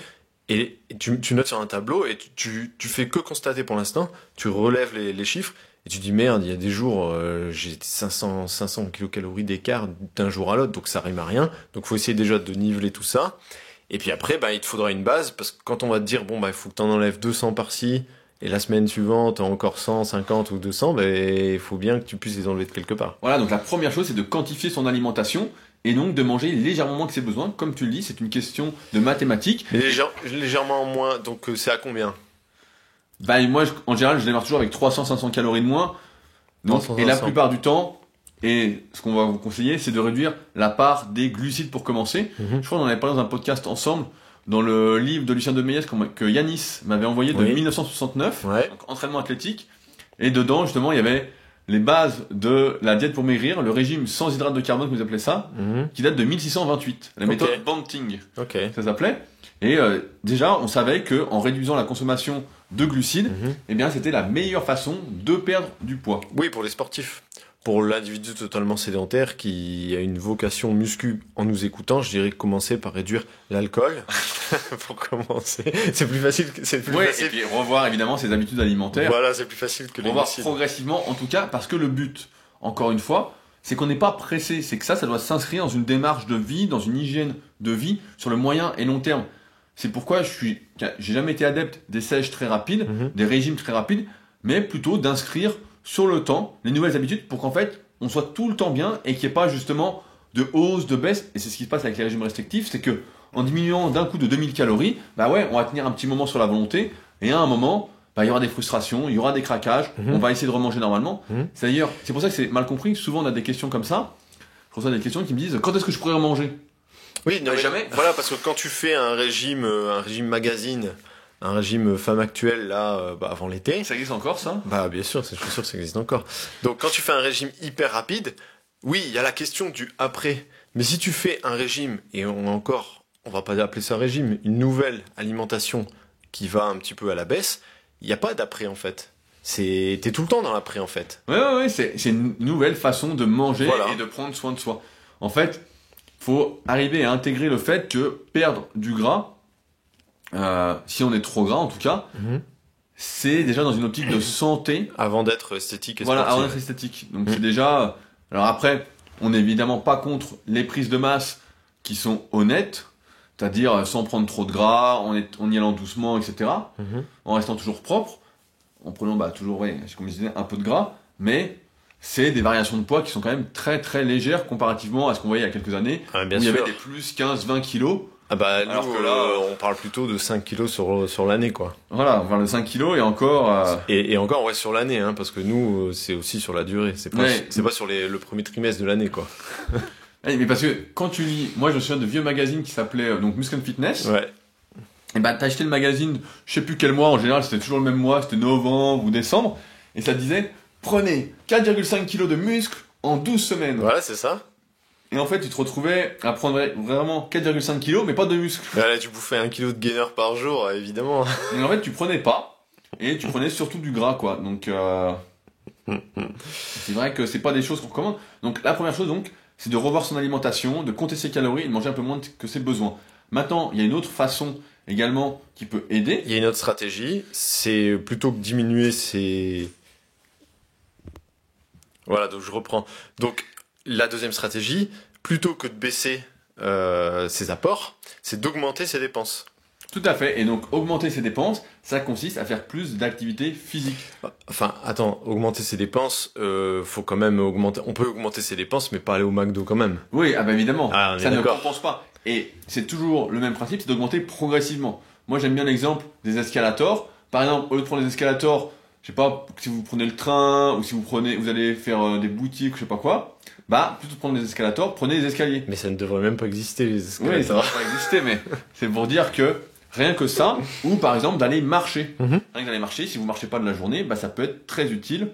Speaker 2: et tu notes sur un tableau, et tu fais que constater pour l'instant, tu relèves les chiffres, et tu dis merde, il y a des jours, j'ai 500 kilocalories d'écart d'un jour à l'autre, donc ça rime à rien. Donc faut essayer déjà de niveler tout ça. Et puis après, il te faudra une base, parce que quand on va te dire, il faut que tu en enlèves 200 par-ci, et la semaine suivante, encore 150 ou 200, il faut bien que tu puisses les enlever de quelque part.
Speaker 1: Voilà, donc la première chose, c'est de quantifier son alimentation et donc de manger légèrement moins que ses besoins. Comme tu le dis, c'est une question de mathématiques.
Speaker 2: Mais légèrement moins, donc c'est à combien ?
Speaker 1: Moi, en général, je démarre toujours avec 300-500 calories de moins. Donc,
Speaker 2: 300,
Speaker 1: et la
Speaker 2: 500.
Speaker 1: plupart du temps, et ce qu'on va vous conseiller, c'est de réduire la part des glucides pour commencer. Je crois qu'on en avait parlé dans un podcast ensemble, dans le livre de Lucien Demeilles que Yanis m'avait envoyé de 1969,
Speaker 2: Ouais.
Speaker 1: donc entraînement athlétique. Et dedans, justement, il y avait les bases de la diète pour maigrir, le régime sans hydrates de carbone, que vous appelez ça, qui date de 1628. La méthode Banting,
Speaker 2: Ok.
Speaker 1: ça s'appelait. Et déjà, on savait que en réduisant la consommation de glucides, eh bien, c'était la meilleure façon de perdre du poids.
Speaker 2: Oui, pour les sportifs. Pour l'individu totalement sédentaire qui a une vocation muscu en nous écoutant, je dirais commencer par réduire l'alcool. Pour commencer. C'est plus facile.
Speaker 1: Et puis revoir évidemment ses habitudes alimentaires.
Speaker 2: Voilà, c'est plus facile que les
Speaker 1: revoir
Speaker 2: glucides.
Speaker 1: progressivement, en tout cas, parce que le but, encore une fois, c'est qu'on n'est pas pressé. C'est que ça doit s'inscrire dans une démarche de vie, dans une hygiène de vie sur le moyen et long terme. C'est pourquoi j'ai jamais été adepte des sèches très rapides, des régimes très rapides, mais plutôt d'inscrire sur le temps les nouvelles habitudes pour qu'en fait on soit tout le temps bien et qu'il n'y ait pas justement de hausse, de baisse. Et c'est ce qui se passe avec les régimes restrictifs, c'est que en diminuant d'un coup de 2000 calories, on va tenir un petit moment sur la volonté et à un moment, il y aura des frustrations, il y aura des craquages, on va essayer de remanger normalement. C'est pour ça que c'est mal compris. Souvent on a des questions comme ça. Je reçois des questions qui me disent quand est-ce que je pourrais remanger ?
Speaker 2: Oui, non, mais jamais. Voilà, parce que quand tu fais un régime magazine, un régime femme actuelle là, avant l'été.
Speaker 1: Ça existe encore ça ?
Speaker 2: Bien sûr, je suis sûr que ça existe encore. Donc quand tu fais un régime hyper rapide, oui, il y a la question du après. Mais si tu fais un régime, et on va pas appeler ça régime, une nouvelle alimentation qui va un petit peu à la baisse, il n'y a pas d'après en fait. T'es tout le temps dans l'après en fait.
Speaker 1: Ouais, c'est une nouvelle façon de manger
Speaker 2: Voilà.
Speaker 1: et de prendre soin de soi. En fait, faut arriver à intégrer le fait que perdre du gras, si on est trop gras en tout cas, c'est déjà dans une optique de santé.
Speaker 2: Avant d'être esthétique et
Speaker 1: Voilà,
Speaker 2: sportive.
Speaker 1: avant d'être esthétique. Donc c'est déjà... Alors après, on n'est évidemment pas contre les prises de masse qui sont honnêtes, c'est-à-dire sans prendre trop de gras, en y allant doucement, etc. En restant toujours propre, en prenant toujours, comme je disais, un peu de gras, mais c'est des variations de poids qui sont quand même très très légères comparativement à ce qu'on voyait il y a quelques années,
Speaker 2: Ah, bien
Speaker 1: où il y
Speaker 2: sûr.
Speaker 1: avait des plus 15-20 kilos.
Speaker 2: Alors
Speaker 1: nous,
Speaker 2: que là, on parle plutôt de 5 kilos sur l'année, quoi.
Speaker 1: Voilà, on parle de 5 kilos et encore...
Speaker 2: Et encore, ouais, sur l'année, parce que nous, c'est aussi sur la durée. C'est pas sur le premier trimestre de l'année, quoi.
Speaker 1: Mais parce que quand tu lis... Moi, je me souviens de vieux magazines qui s'appelaient donc Muscle and Fitness.
Speaker 2: Ouais.
Speaker 1: Et t'as acheté le magazine, je sais plus quel mois, en général, c'était toujours le même mois, c'était novembre ou décembre, et ça disait, prenez 4,5 kilos de muscles en 12 semaines.
Speaker 2: Voilà, c'est ça.
Speaker 1: Et en fait, tu te retrouvais à prendre vraiment 4,5 kilos, mais pas de muscles.
Speaker 2: Là, tu bouffais 1 kilo de gainer par jour, évidemment.
Speaker 1: Et en fait, tu prenais pas, et tu prenais surtout du gras, quoi. Donc, c'est vrai que c'est pas des choses qu'on recommande. Donc, la première chose, c'est de revoir son alimentation, de compter ses calories et de manger un peu moins que ses besoins. Maintenant, il y a une autre façon également qui peut aider.
Speaker 2: Il y a une autre stratégie, c'est plutôt que diminuer ses... Voilà, donc je reprends. Donc, la deuxième stratégie, plutôt que de baisser ses apports, c'est d'augmenter ses dépenses.
Speaker 1: Tout à fait. Et donc, augmenter ses dépenses, ça consiste à faire plus d'activité physique.
Speaker 2: Enfin, attends, augmenter ses dépenses, faut quand même augmenter... On peut augmenter ses dépenses, mais pas aller au McDo quand même.
Speaker 1: Oui, évidemment.
Speaker 2: Ah, on est
Speaker 1: ça ne
Speaker 2: d'accord.
Speaker 1: compense pas. Et c'est toujours le même principe, c'est d'augmenter progressivement. Moi, j'aime bien l'exemple des escalators. Par exemple, au lieu de prendre les escalators, je sais pas, si vous prenez le train, ou si vous allez faire des boutiques, je sais pas quoi, plutôt que de prendre les escalators, prenez les escaliers.
Speaker 2: Mais ça ne devrait même pas exister, les
Speaker 1: Oui, ça ne
Speaker 2: escalators.
Speaker 1: va pas exister, mais c'est pour dire que rien que ça, ou par exemple d'aller marcher. Rien que d'aller marcher, si vous marchez pas de la journée, ça peut être très utile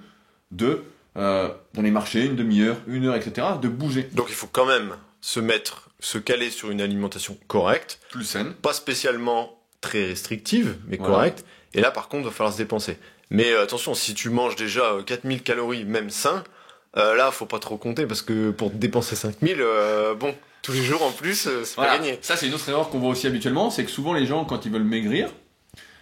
Speaker 1: d'aller marcher une demi-heure, 1 heure, etc., de bouger.
Speaker 2: Donc il faut quand même se caler sur une alimentation correcte,
Speaker 1: Plus saine.
Speaker 2: pas spécialement très restrictive, mais
Speaker 1: Voilà.
Speaker 2: correcte. Et là, par contre, il va falloir se dépenser. Mais attention, si tu manges déjà 4000 calories, même sain, là, faut pas trop compter parce que pour te dépenser 5000, bon, tous les jours en plus, c'est
Speaker 1: Voilà.
Speaker 2: pas gagné.
Speaker 1: Ça, c'est une autre erreur qu'on voit aussi habituellement, c'est que souvent les gens, quand ils veulent maigrir,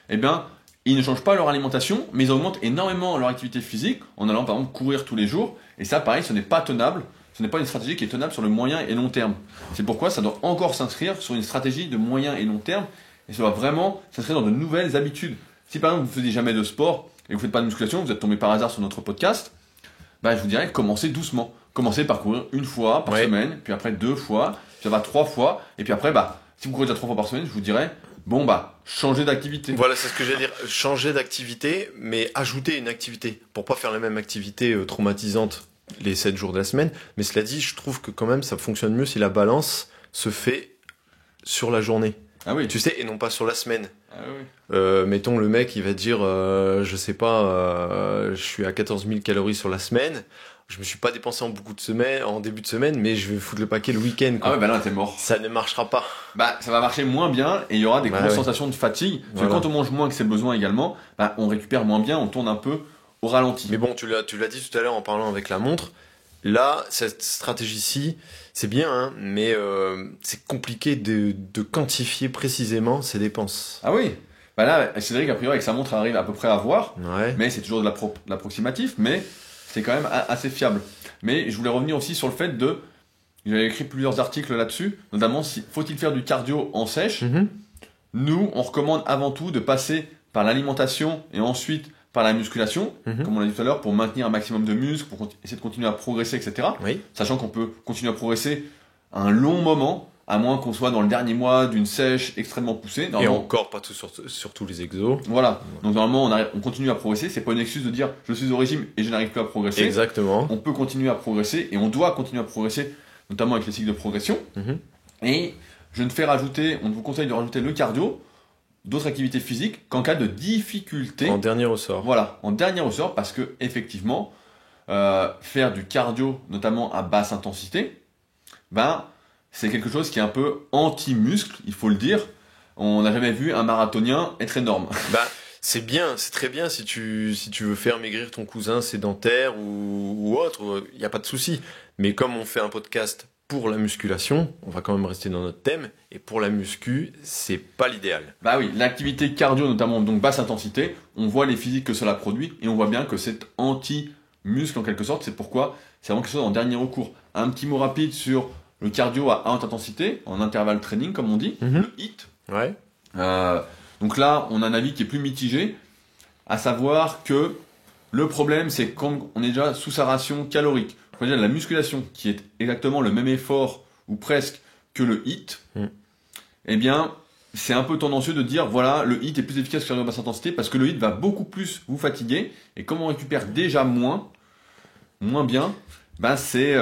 Speaker 1: eh bien, ils ne changent pas leur alimentation, mais ils augmentent énormément leur activité physique en allant par exemple courir tous les jours. Et ça, pareil, ce n'est pas tenable. Ce n'est pas une stratégie qui est tenable sur le moyen et long terme. C'est pourquoi ça doit encore s'inscrire sur une stratégie de moyen et long terme. Et ça doit vraiment s'inscrire dans de nouvelles habitudes. Si par exemple vous ne faisiez jamais de sport et vous ne faites pas de musculation, vous êtes tombé par hasard sur notre podcast, bah, je vous dirais commencez doucement. Commencez par courir une fois par semaine, puis après 2 fois, puis ça va 3 fois, et puis après, bah, si vous courez déjà 3 fois par semaine, je vous dirais, bon bah, changez d'activité.
Speaker 2: Voilà, c'est ce que j'allais dire. Changer d'activité, mais ajouter une activité. Pour pas faire la même activité traumatisante les 7 jours de la semaine. Mais cela dit, je trouve que quand même, ça fonctionne mieux si la balance se fait sur la journée.
Speaker 1: Ah oui.
Speaker 2: Tu sais, et non pas sur la semaine.
Speaker 1: Ah oui.
Speaker 2: Mettons, le mec, il va dire, je sais pas, je suis à 14 000 calories sur la semaine. Je me suis pas dépensé en début de semaine, mais je vais foutre le paquet le week-end, quoi.
Speaker 1: Ah ouais, bah là, t'es mort.
Speaker 2: Ça ne marchera pas.
Speaker 1: Bah, ça va marcher moins bien et il y aura des grosses sensations de fatigue. Parce que quand on mange moins que ses besoins également, bah, on récupère moins bien, on tourne un peu au ralenti.
Speaker 2: Mais bon, tu l'as dit tout à l'heure en parlant avec la montre. Là, cette stratégie-ci, c'est bien, hein, mais c'est compliqué de quantifier précisément ses dépenses.
Speaker 1: Ah oui. Bah là, Cédric, a priori, avec sa montre, arrive à peu près à voir.
Speaker 2: Ouais.
Speaker 1: Mais c'est toujours de l'approximatif, mais c'est quand même assez fiable. Mais je voulais revenir aussi sur le fait de... J'avais écrit plusieurs articles là-dessus, notamment faut-il faire du cardio en sèche. Nous, on recommande avant tout de passer par l'alimentation et ensuite par la musculation, comme on l'a dit tout à l'heure, pour maintenir un maximum de muscles, pour essayer de continuer à progresser, etc.
Speaker 2: Oui.
Speaker 1: Sachant qu'on peut continuer à progresser un long moment, à moins qu'on soit dans le dernier mois d'une sèche extrêmement poussée.
Speaker 2: Et encore pas tout sur tous les exos.
Speaker 1: Voilà. Donc normalement, on continue à progresser. C'est pas une excuse de dire je suis au régime et je n'arrive plus à progresser.
Speaker 2: Exactement.
Speaker 1: On peut continuer à progresser et on doit continuer à progresser, notamment avec les cycles de progression. Et on vous conseille de rajouter le cardio, d'autres activités physiques, qu'en cas de difficulté.
Speaker 2: En dernier ressort.
Speaker 1: Voilà, en dernier ressort, parce que effectivement, faire du cardio, notamment à basse intensité, ben, c'est quelque chose qui est un peu anti-muscle, il faut le dire. On n'a jamais vu un marathonien être énorme.
Speaker 2: Bah, c'est bien, c'est très bien si tu veux faire maigrir ton cousin sédentaire ou autre, il n'y a pas de souci. Mais comme on fait un podcast pour la musculation, on va quand même rester dans notre thème, et pour la muscu, c'est pas l'idéal.
Speaker 1: Bah oui, l'activité cardio, notamment donc basse intensité, on voit les physiques que cela produit, et on voit bien que c'est anti-muscle en quelque sorte, c'est pourquoi c'est vraiment quelque chose en dernier recours. Un petit mot rapide sur le cardio à haute intensité, en intervalle training comme on dit, le HIIT.
Speaker 2: Ouais.
Speaker 1: Donc là, on a un avis qui est plus mitigé, à savoir que le problème, c'est quand on est déjà sous sa ration calorique. On va dire la musculation, qui est exactement le même effort, ou presque, que le HIIT, eh bien, c'est un peu tendancieux de dire, voilà, le HIIT est plus efficace que le cardio à basse intensité, parce que le HIIT va beaucoup plus vous fatiguer, et comme on récupère déjà moins bien, ben c'est...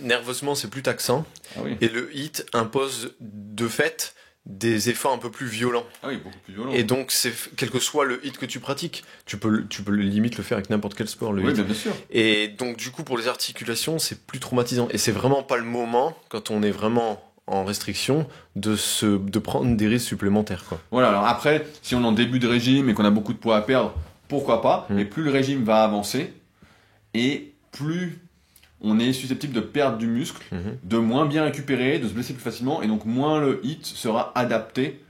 Speaker 2: nerveusement, c'est plus taxant.
Speaker 1: Ah oui.
Speaker 2: Et le HIIT impose de fait des efforts un peu plus violents.
Speaker 1: Ah oui, beaucoup plus violents.
Speaker 2: Et donc, quel que soit le HIIT que tu pratiques, tu peux limite le faire avec n'importe quel sport, le HIIT.
Speaker 1: Oui, bien sûr.
Speaker 2: Et donc, du coup, pour les articulations, c'est plus traumatisant. Et c'est vraiment pas le moment, quand on est vraiment en restriction, de prendre des risques supplémentaires, quoi.
Speaker 1: Voilà, alors après, si on est en début de régime et qu'on a beaucoup de poids à perdre, pourquoi pas, mais plus le régime va avancer, et plus on est susceptible de perdre du muscle, de moins bien récupérer, de se blesser plus facilement, et donc moins le HIIT sera adapté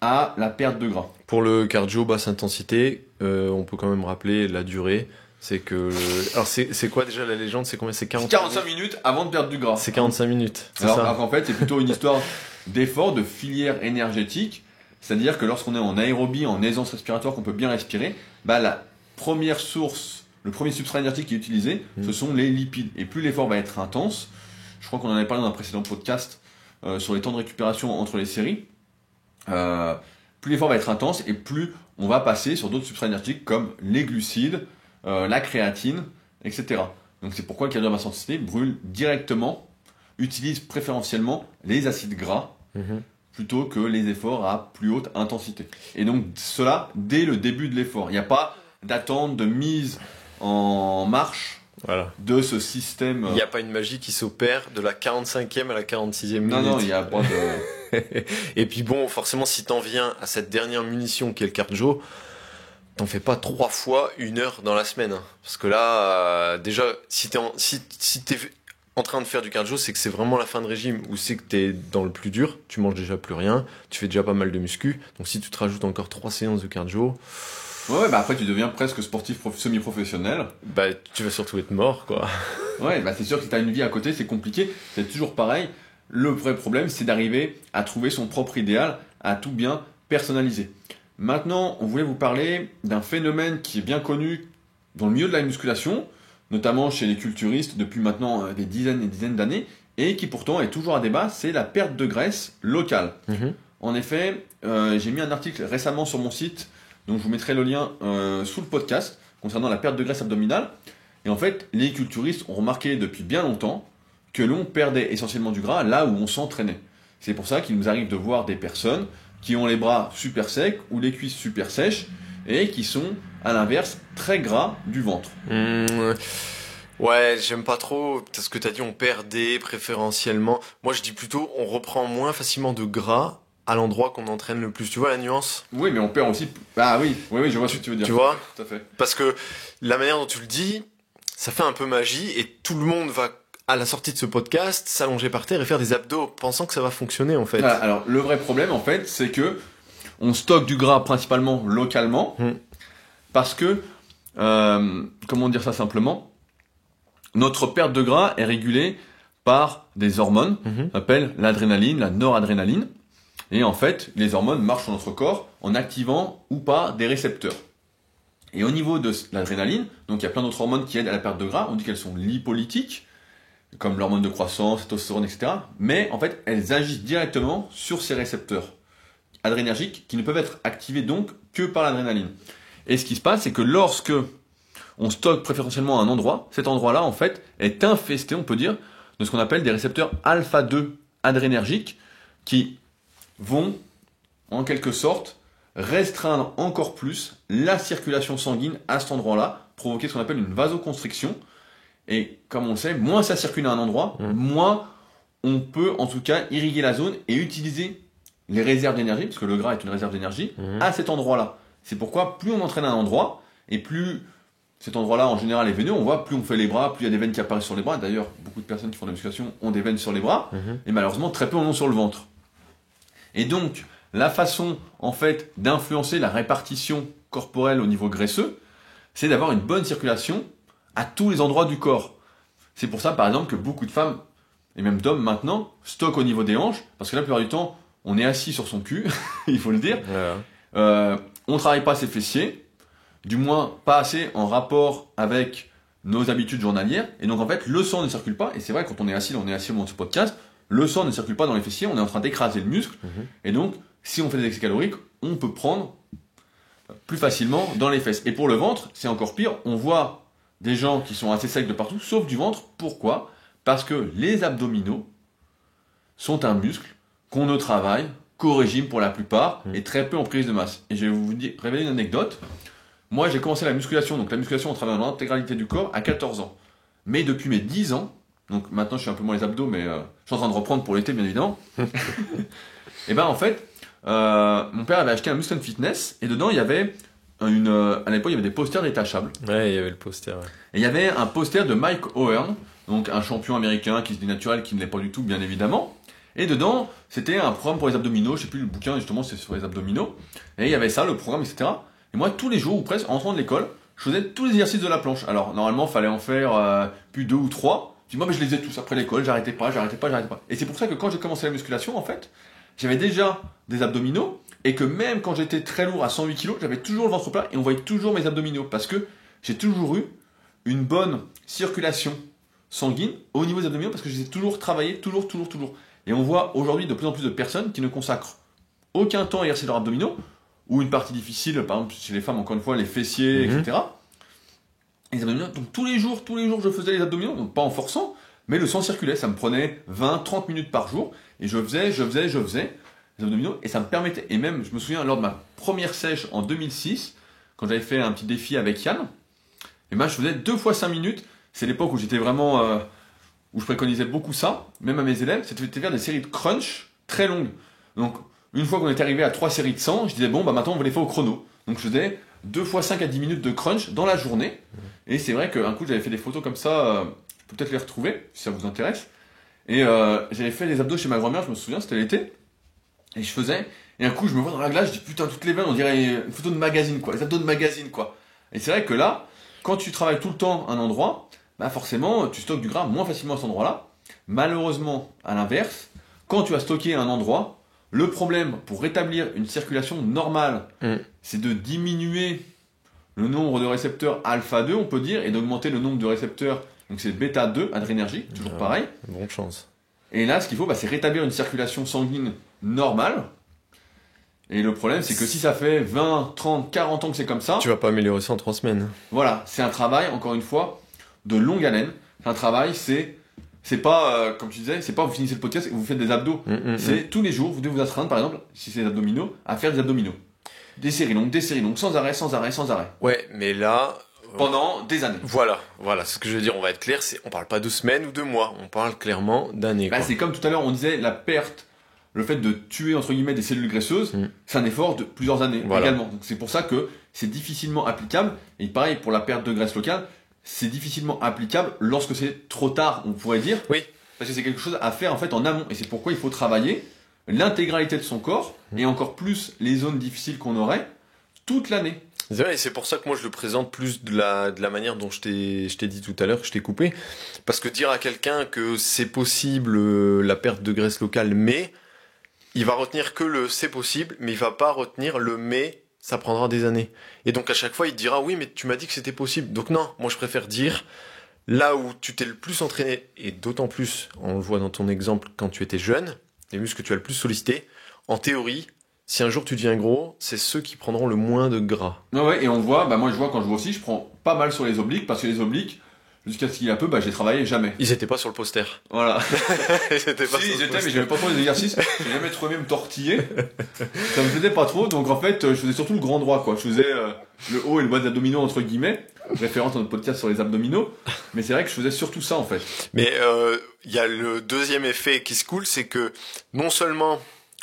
Speaker 1: à la perte de gras.
Speaker 2: Pour le cardio basse intensité, on peut quand même rappeler la durée. C'est que... Alors c'est quoi déjà la légende? C'est combien? C'est
Speaker 1: 45 minutes avant de perdre du gras.
Speaker 2: C'est 45 minutes, c'est
Speaker 1: alors,
Speaker 2: ça?
Speaker 1: Alors qu'en fait, c'est plutôt une histoire d'effort, de filière énergétique, c'est-à-dire que lorsqu'on est en aérobie, en aisance respiratoire, qu'on peut bien respirer, bah la première source, le premier substrat énergétique qui est utilisé, ce sont les lipides. Et plus l'effort va être intense, je crois qu'on en avait parlé dans un précédent podcast sur les temps de récupération entre les séries, plus l'effort va être intense et plus on va passer sur d'autres substrats énergétiques comme les glucides, la créatine, etc. Donc c'est pourquoi le cardio à basse intensité brûle directement, utilise préférentiellement les acides gras plutôt que les efforts à plus haute intensité. Et donc cela dès le début de l'effort. Il n'y a pas d'attente, de mise en marche de ce système.
Speaker 2: Il n'y a pas une magie qui s'opère de la 45e à la 46e minute.
Speaker 1: Non, il n'y a pas de...
Speaker 2: Et puis bon, forcément, si t'en viens à cette dernière munition qui est le cardio, t'en fais pas 3 fois 1 heure dans la semaine. Hein. Parce que là, déjà, si t'es en train de faire du cardio, c'est que c'est vraiment la fin de régime, ou c'est que t'es dans le plus dur, tu manges déjà plus rien, tu fais déjà pas mal de muscu. Donc si tu te rajoutes encore 3 séances de cardio...
Speaker 1: Ouais, bah après tu deviens presque sportif semi-professionnel.
Speaker 2: Bah tu vas surtout être mort, quoi.
Speaker 1: Ouais, bah c'est sûr que si t'as une vie à côté, c'est compliqué. C'est toujours pareil. Le vrai problème, c'est d'arriver à trouver son propre idéal, à tout bien personnaliser. Maintenant, on voulait vous parler d'un phénomène qui est bien connu dans le milieu de la musculation, notamment chez les culturistes depuis maintenant des dizaines et dizaines d'années, et qui pourtant est toujours à débat, c'est la perte de graisse locale. En effet, j'ai mis un article récemment sur mon site, donc je vous mettrai le lien sous le podcast, concernant la perte de graisse abdominale. Et en fait, les culturistes ont remarqué depuis bien longtemps que l'on perdait essentiellement du gras là où on s'entraînait. C'est pour ça qu'il nous arrive de voir des personnes qui ont les bras super secs ou les cuisses super sèches et qui sont, à l'inverse, très gras du ventre.
Speaker 2: Ouais, j'aime pas trop ce que t'as dit, on perdait préférentiellement. Moi, je dis plutôt, on reprend moins facilement de gras à l'endroit qu'on entraîne le plus. Tu vois la nuance?
Speaker 1: Oui, mais on perd aussi... Ah oui, je vois ce que tu veux dire.
Speaker 2: Tu vois?
Speaker 1: Tout à fait.
Speaker 2: Parce que la manière dont tu le dis, ça fait un peu magie et tout le monde va, à la sortie de ce podcast, s'allonger par terre et faire des abdos, pensant que ça va fonctionner, en fait.
Speaker 1: Voilà, alors, le vrai problème, en fait, c'est que on stocke du gras principalement localement, parce que, comment dire ça simplement, notre perte de gras est régulée par des hormones, qu'on appelle l'adrénaline, la noradrénaline, et en fait, les hormones marchent sur notre corps en activant ou pas des récepteurs. Et au niveau de l'adrénaline, donc il y a plein d'autres hormones qui aident à la perte de gras, on dit qu'elles sont lipolytiques, comme l'hormone de croissance, testostérone, etc. Mais en fait, elles agissent directement sur ces récepteurs adrénergiques qui ne peuvent être activés donc que par l'adrénaline. Et ce qui se passe, c'est que lorsque on stocke préférentiellement à un endroit, cet endroit-là, en fait, est infesté, on peut dire, de ce qu'on appelle des récepteurs alpha-2 adrénergiques qui vont, en quelque sorte, restreindre encore plus la circulation sanguine à cet endroit-là, provoquer ce qu'on appelle une vasoconstriction. Et comme on le sait, moins ça circule à un endroit, moins on peut en tout cas irriguer la zone et utiliser les réserves d'énergie, parce que le gras est une réserve d'énergie, à cet endroit-là. C'est pourquoi plus on entraîne à un endroit, et plus cet endroit-là en général est veineux, on voit plus on fait les bras, plus il y a des veines qui apparaissent sur les bras. D'ailleurs, beaucoup de personnes qui font de la musculation ont des veines sur les bras, et malheureusement très peu en ont sur le ventre. Et donc, la façon, en fait, d'influencer la répartition corporelle au niveau graisseux, c'est d'avoir une bonne circulation à tous les endroits du corps. C'est pour ça, par exemple, que beaucoup de femmes, et même d'hommes maintenant, stockent au niveau des hanches, parce que la plupart du temps, on est assis sur son cul, il faut le dire. On travaille pas ses fessiers, du moins pas assez en rapport avec nos habitudes journalières, et donc en fait, le sang ne circule pas, et c'est vrai, quand on est assis au moment de ce podcast, le sang ne circule pas dans les fessiers, on est en train d'écraser le muscle, et donc, si on fait des excès caloriques, on peut prendre plus facilement dans les fesses. Et pour le ventre, c'est encore pire, on voit des gens qui sont assez secs de partout, sauf du ventre. Pourquoi? Parce que les abdominaux sont un muscle qu'on ne travaille qu'au régime pour la plupart, et très peu en prise de masse. Et je vais vous révéler une anecdote. Moi, j'ai commencé la musculation, donc la musculation, on travaille dans l'intégralité du corps, à 14 ans. Mais depuis mes 10 ans, donc maintenant je suis un peu moins les abdos, mais je suis en train de reprendre pour l'été, bien évidemment. Et ben en fait, mon père avait acheté un Muscle Fitness, et dedans il y avait à l'époque il y avait des posters détachables.
Speaker 2: Ouais, il y avait le poster. Ouais.
Speaker 1: Et il y avait un poster de Mike O'Hearn, donc un champion américain qui se dit naturel, qui ne l'est pas du tout, bien évidemment. Et dedans, c'était un programme pour les abdominaux, je sais plus, le bouquin justement c'est sur les abdominaux. Et il y avait ça, le programme, etc. Et moi, tous les jours, ou presque, en rentrant de l'école, je faisais tous les exercices de la planche. Alors, normalement, il fallait en faire plus 2 ou 3. Puis moi, je les faisais tous après l'école, j'arrêtais pas. Et c'est pour ça que quand j'ai commencé la musculation, en fait, j'avais déjà des abdominaux, et que même quand j'étais très lourd à 108 kg, j'avais toujours le ventre plat, et on voyait toujours mes abdominaux, parce que j'ai toujours eu une bonne circulation sanguine au niveau des abdominaux, parce que je les ai toujours travaillés, toujours. Et on voit aujourd'hui de plus en plus de personnes qui ne consacrent aucun temps à exercer leurs abdominaux, ou une partie difficile, par exemple chez les femmes, encore une fois, les fessiers, etc. Et les abdominaux, donc tous les jours, je faisais les abdominaux, donc pas en forçant, mais le sang circulait, ça me prenait 20-30 minutes par jour, et je faisais les abdominaux, et ça me permettait, et même, je me souviens, lors de ma première sèche en 2006, quand j'avais fait un petit défi avec Yann, et ben je faisais 2 fois 5 minutes, c'est l'époque où j'étais vraiment, où je préconisais beaucoup ça, même à mes élèves, c'était de faire des séries de crunch très longues. Donc, une fois qu'on était arrivé à 3 séries de 100, je disais, bon, bah maintenant on va les faire au chrono. Donc je faisais 2 fois 5 à 10 minutes de crunch dans la journée. Et c'est vrai qu'un coup, j'avais fait des photos comme ça, je peux peut-être les retrouver, si ça vous intéresse. Et j'avais fait des abdos chez ma grand-mère, je me souviens, c'était l'été. Et je faisais, et un coup, je me vois dans la glace, je dis, putain, toutes les veines, on dirait une photo de magazine, quoi. Les abdos de magazine, quoi. Et c'est vrai que là, quand tu travailles tout le temps à un endroit, bah forcément, tu stockes du gras moins facilement à cet endroit-là. Malheureusement, à l'inverse, quand tu as stocké à un endroit, le problème pour rétablir une circulation normale, c'est de diminuer le nombre de récepteurs alpha 2, on peut dire, et d'augmenter le nombre de récepteurs, donc c'est bêta 2, adrénergique, toujours pareil.
Speaker 2: Bonne chance.
Speaker 1: Et là, ce qu'il faut, bah, c'est rétablir une circulation sanguine normale. Et le problème, c'est que si ça fait 20, 30, 40 ans que c'est comme ça,
Speaker 2: Tu vas pas améliorer ça en 3 semaines.
Speaker 1: voilà, c'est un travail, encore une fois, de longue haleine. Un travail, c'est pas, comme tu disais, c'est pas vous finissez le podcast et vous faites des abdos. C'est tous les jours, vous devez vous astreindre, par exemple, si c'est des abdominaux, à faire des abdominaux. Des séries longues, sans arrêt, sans arrêt, sans arrêt.
Speaker 2: Ouais, mais là...
Speaker 1: Pendant des années.
Speaker 2: Voilà, ce que je veux dire, on va être clair, on parle pas de semaines ou de mois, on parle clairement d'années.
Speaker 1: Bah, c'est comme tout à l'heure, on disait, la perte, le fait de tuer, entre guillemets, des cellules graisseuses, c'est un effort de plusieurs années également. Donc c'est pour ça que c'est difficilement applicable. Et pareil, pour la perte de graisse locale, c'est difficilement applicable lorsque c'est trop tard, on pourrait dire.
Speaker 2: Oui.
Speaker 1: Parce que c'est quelque chose à faire en fait en amont. Et c'est pourquoi il faut travailler l'intégralité de son corps, et encore plus les zones difficiles qu'on aurait, toute l'année.
Speaker 2: C'est vrai, et c'est pour ça que moi je le présente plus de la manière dont je t'ai dit tout à l'heure, que je t'ai coupé. Parce que dire à quelqu'un que c'est possible la perte de graisse locale, mais il va retenir que le c'est possible, mais il va pas retenir le mais ça prendra des années. Et donc à chaque fois il te dira oui mais tu m'as dit que c'était possible. Donc non, moi je préfère dire là où tu t'es le plus entraîné, et d'autant plus, on le voit dans ton exemple quand tu étais jeune, les muscles que tu as le plus sollicités, en théorie, si un jour tu deviens gros, c'est ceux qui prendront le moins de gras.
Speaker 1: Ouais, et on voit, bah moi je vois quand je vois aussi, je prends pas mal sur les obliques, parce que les obliques, jusqu'à ce qu'il y ait un peu, bah j'ai travaillé jamais.
Speaker 2: Ils étaient pas sur le poster.
Speaker 1: Voilà.
Speaker 2: Ils étaient pas
Speaker 1: Si,
Speaker 2: sur
Speaker 1: ils
Speaker 2: le
Speaker 1: étaient,
Speaker 2: poster.
Speaker 1: mais j'avais pas trop les exercices, j'ai jamais trouvé me tortiller. Ça me faisait pas trop, donc en fait, je faisais surtout le grand droit, quoi. Je faisais le haut et le bas des abdominaux, entre guillemets, référence à notre podcast sur les abdominaux, mais c'est vrai que je faisais surtout ça, en fait.
Speaker 2: Mais il y a le deuxième effet qui se coule, c'est que non seulement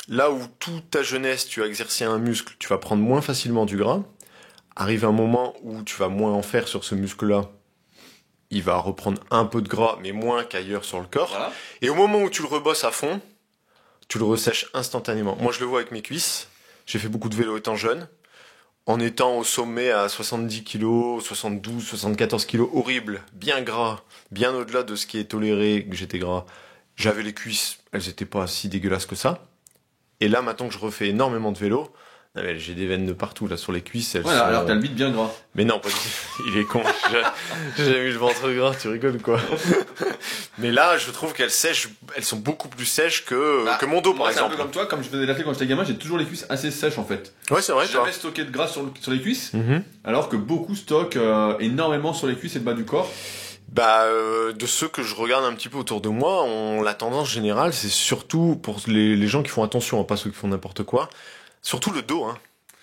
Speaker 2: là où toute ta jeunesse tu as exercé un muscle, tu vas prendre moins facilement du gras, arrive un moment où tu vas moins en faire sur ce muscle-là, il va reprendre un peu de gras, mais moins qu'ailleurs sur le corps.
Speaker 1: Voilà.
Speaker 2: Et au moment où tu le rebosses à fond, tu le ressèches instantanément. Moi, je le vois avec mes cuisses. J'ai fait beaucoup de vélo étant jeune. En étant au sommet à 70 kg, 72, 74 kg, horrible, bien gras, bien au-delà de ce qui est toléré, que j'étais gras. J'avais les cuisses, elles étaient pas si dégueulasses que ça. Et là, maintenant que je refais énormément de vélo, j'ai des veines de partout, là, sur les cuisses. Elles
Speaker 1: Ouais,
Speaker 2: sont...
Speaker 1: alors t'as le bide bien gras.
Speaker 2: Mais non, pas du tout. Il est con. J'ai jamais eu le ventre gras, tu rigoles, quoi. Mais là, je trouve qu'elles sèchent, elles sont beaucoup plus sèches que mon dos,
Speaker 1: Moi,
Speaker 2: par
Speaker 1: c'est un
Speaker 2: exemple.
Speaker 1: peu comme toi, comme je faisais de l'athlète quand j'étais gamin, j'ai toujours les cuisses assez sèches, en fait.
Speaker 2: Ouais, c'est vrai,
Speaker 1: J'ai
Speaker 2: toi.
Speaker 1: jamais stocké de gras sur les cuisses,
Speaker 2: Mhm.
Speaker 1: alors que beaucoup stockent énormément sur les cuisses et le bas du corps.
Speaker 2: De ceux que je regarde un petit peu autour de moi, la tendance générale, c'est surtout pour les gens qui font attention, hein, pas ceux qui font n'importe quoi, surtout le dos, hein.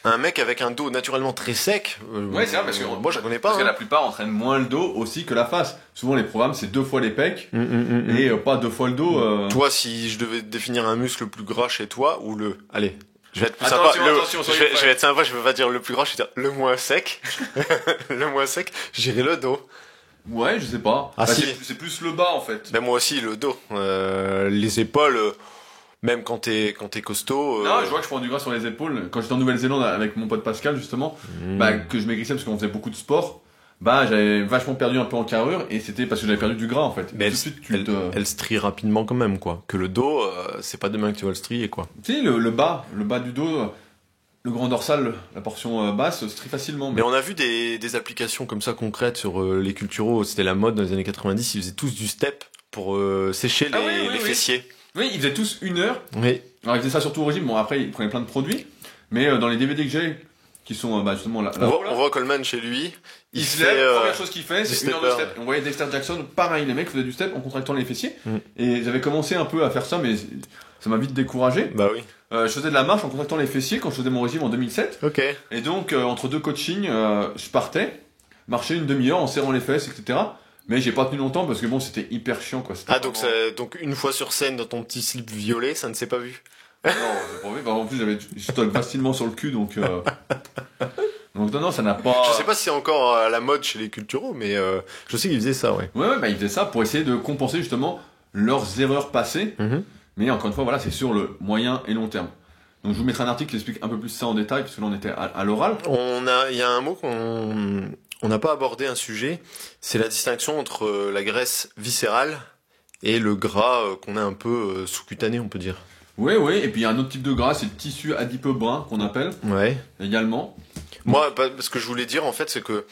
Speaker 2: Un mec avec un dos naturellement très sec,
Speaker 1: Ouais, c'est vrai, parce que
Speaker 2: moi je connais pas.
Speaker 1: Parce que
Speaker 2: Hein.
Speaker 1: la plupart entraînent moins le dos aussi que la face. Souvent, les programmes, c'est 2 fois les pecs et pas 2 fois le dos.
Speaker 2: Toi, si je devais définir un muscle le plus gras chez toi, ou allez, je vais être plus
Speaker 1: Attention,
Speaker 2: sympa.
Speaker 1: attention,
Speaker 2: Je
Speaker 1: soyez
Speaker 2: vais,
Speaker 1: prêts.
Speaker 2: je vais être sympa, je vais pas dire le plus gras, je vais dire le moins sec. Le moins sec, j'irai le dos.
Speaker 1: Ouais, je sais pas.
Speaker 2: Ah, si.
Speaker 1: C'est plus le bas, en fait.
Speaker 2: Ben moi aussi, le dos. Les épaules, même quand t'es costaud.
Speaker 1: Non, je vois que je prends du gras sur les épaules. Quand j'étais en Nouvelle-Zélande avec mon pote Pascal, justement, que je maigrissais parce qu'on faisait beaucoup de sport, j'avais vachement perdu un peu en carrure et c'était parce que j'avais perdu du gras, en fait.
Speaker 2: Mais
Speaker 1: Tout de suite,
Speaker 2: elle se trie rapidement quand même, quoi. Que le dos, c'est pas demain que tu vas le strier, quoi.
Speaker 1: Tu sais, le bas du dos, le grand dorsal, la portion basse, se trie facilement.
Speaker 2: Mais on a vu des applications comme ça concrètes sur les culturos. C'était la mode dans les années 90. Ils faisaient tous du step pour sécher les fessiers.
Speaker 1: Oui, ils faisaient tous 1 heure.
Speaker 2: Oui.
Speaker 1: Alors, ils faisaient ça surtout au régime. Bon, après, ils prenaient plein de produits. Mais dans les DVD que j'ai, qui sont justement là.
Speaker 2: On voit Coleman chez lui.
Speaker 1: Il se lève, première chose qu'il fait, c'est
Speaker 2: du
Speaker 1: 1 heure de
Speaker 2: stepper.
Speaker 1: step. On voyait Dexter Jackson, pareil, les mecs faisaient du step en contractant les fessiers.
Speaker 2: Mm.
Speaker 1: Et j'avais commencé un peu à faire ça, mais ça m'a vite découragé.
Speaker 2: Bah oui.
Speaker 1: Je faisais de la marche en contractant les fessiers quand je faisais mon régime en 2007.
Speaker 2: Ok.
Speaker 1: Et donc, entre 2 coachings, je partais, marcher une demi-heure en serrant les fesses, etc. Mais j'ai pas tenu longtemps parce que bon, c'était hyper chiant, quoi. C'était
Speaker 2: Ah, donc,
Speaker 1: vraiment-
Speaker 2: donc une fois sur scène dans ton petit slip violet, ça ne s'est pas vu.
Speaker 1: Non, c'est pas vrai. Bah, en plus, je stocke facilement sur le cul, donc non, ça n'a pas.
Speaker 2: Je sais pas si c'est encore à la mode chez les culturaux, mais je sais qu'ils faisaient ça, ouais.
Speaker 1: Ouais, bah, ils faisaient ça pour essayer de compenser justement leurs erreurs passées. Mais encore une fois, voilà, c'est sur le moyen et long terme. Donc je vous mettrai un article qui explique un peu plus ça en détail, parce que là on était à l'oral.
Speaker 2: Il y a un mot on n'a pas abordé un sujet, c'est la distinction entre la graisse viscérale et le gras qu'on a un peu sous-cutané, on peut dire.
Speaker 1: Oui, et puis il y a un autre type de gras, c'est le tissu adipeux brun qu'on appelle.
Speaker 2: Ouais.
Speaker 1: Également.
Speaker 2: Moi, ce que je voulais dire en fait, c'est que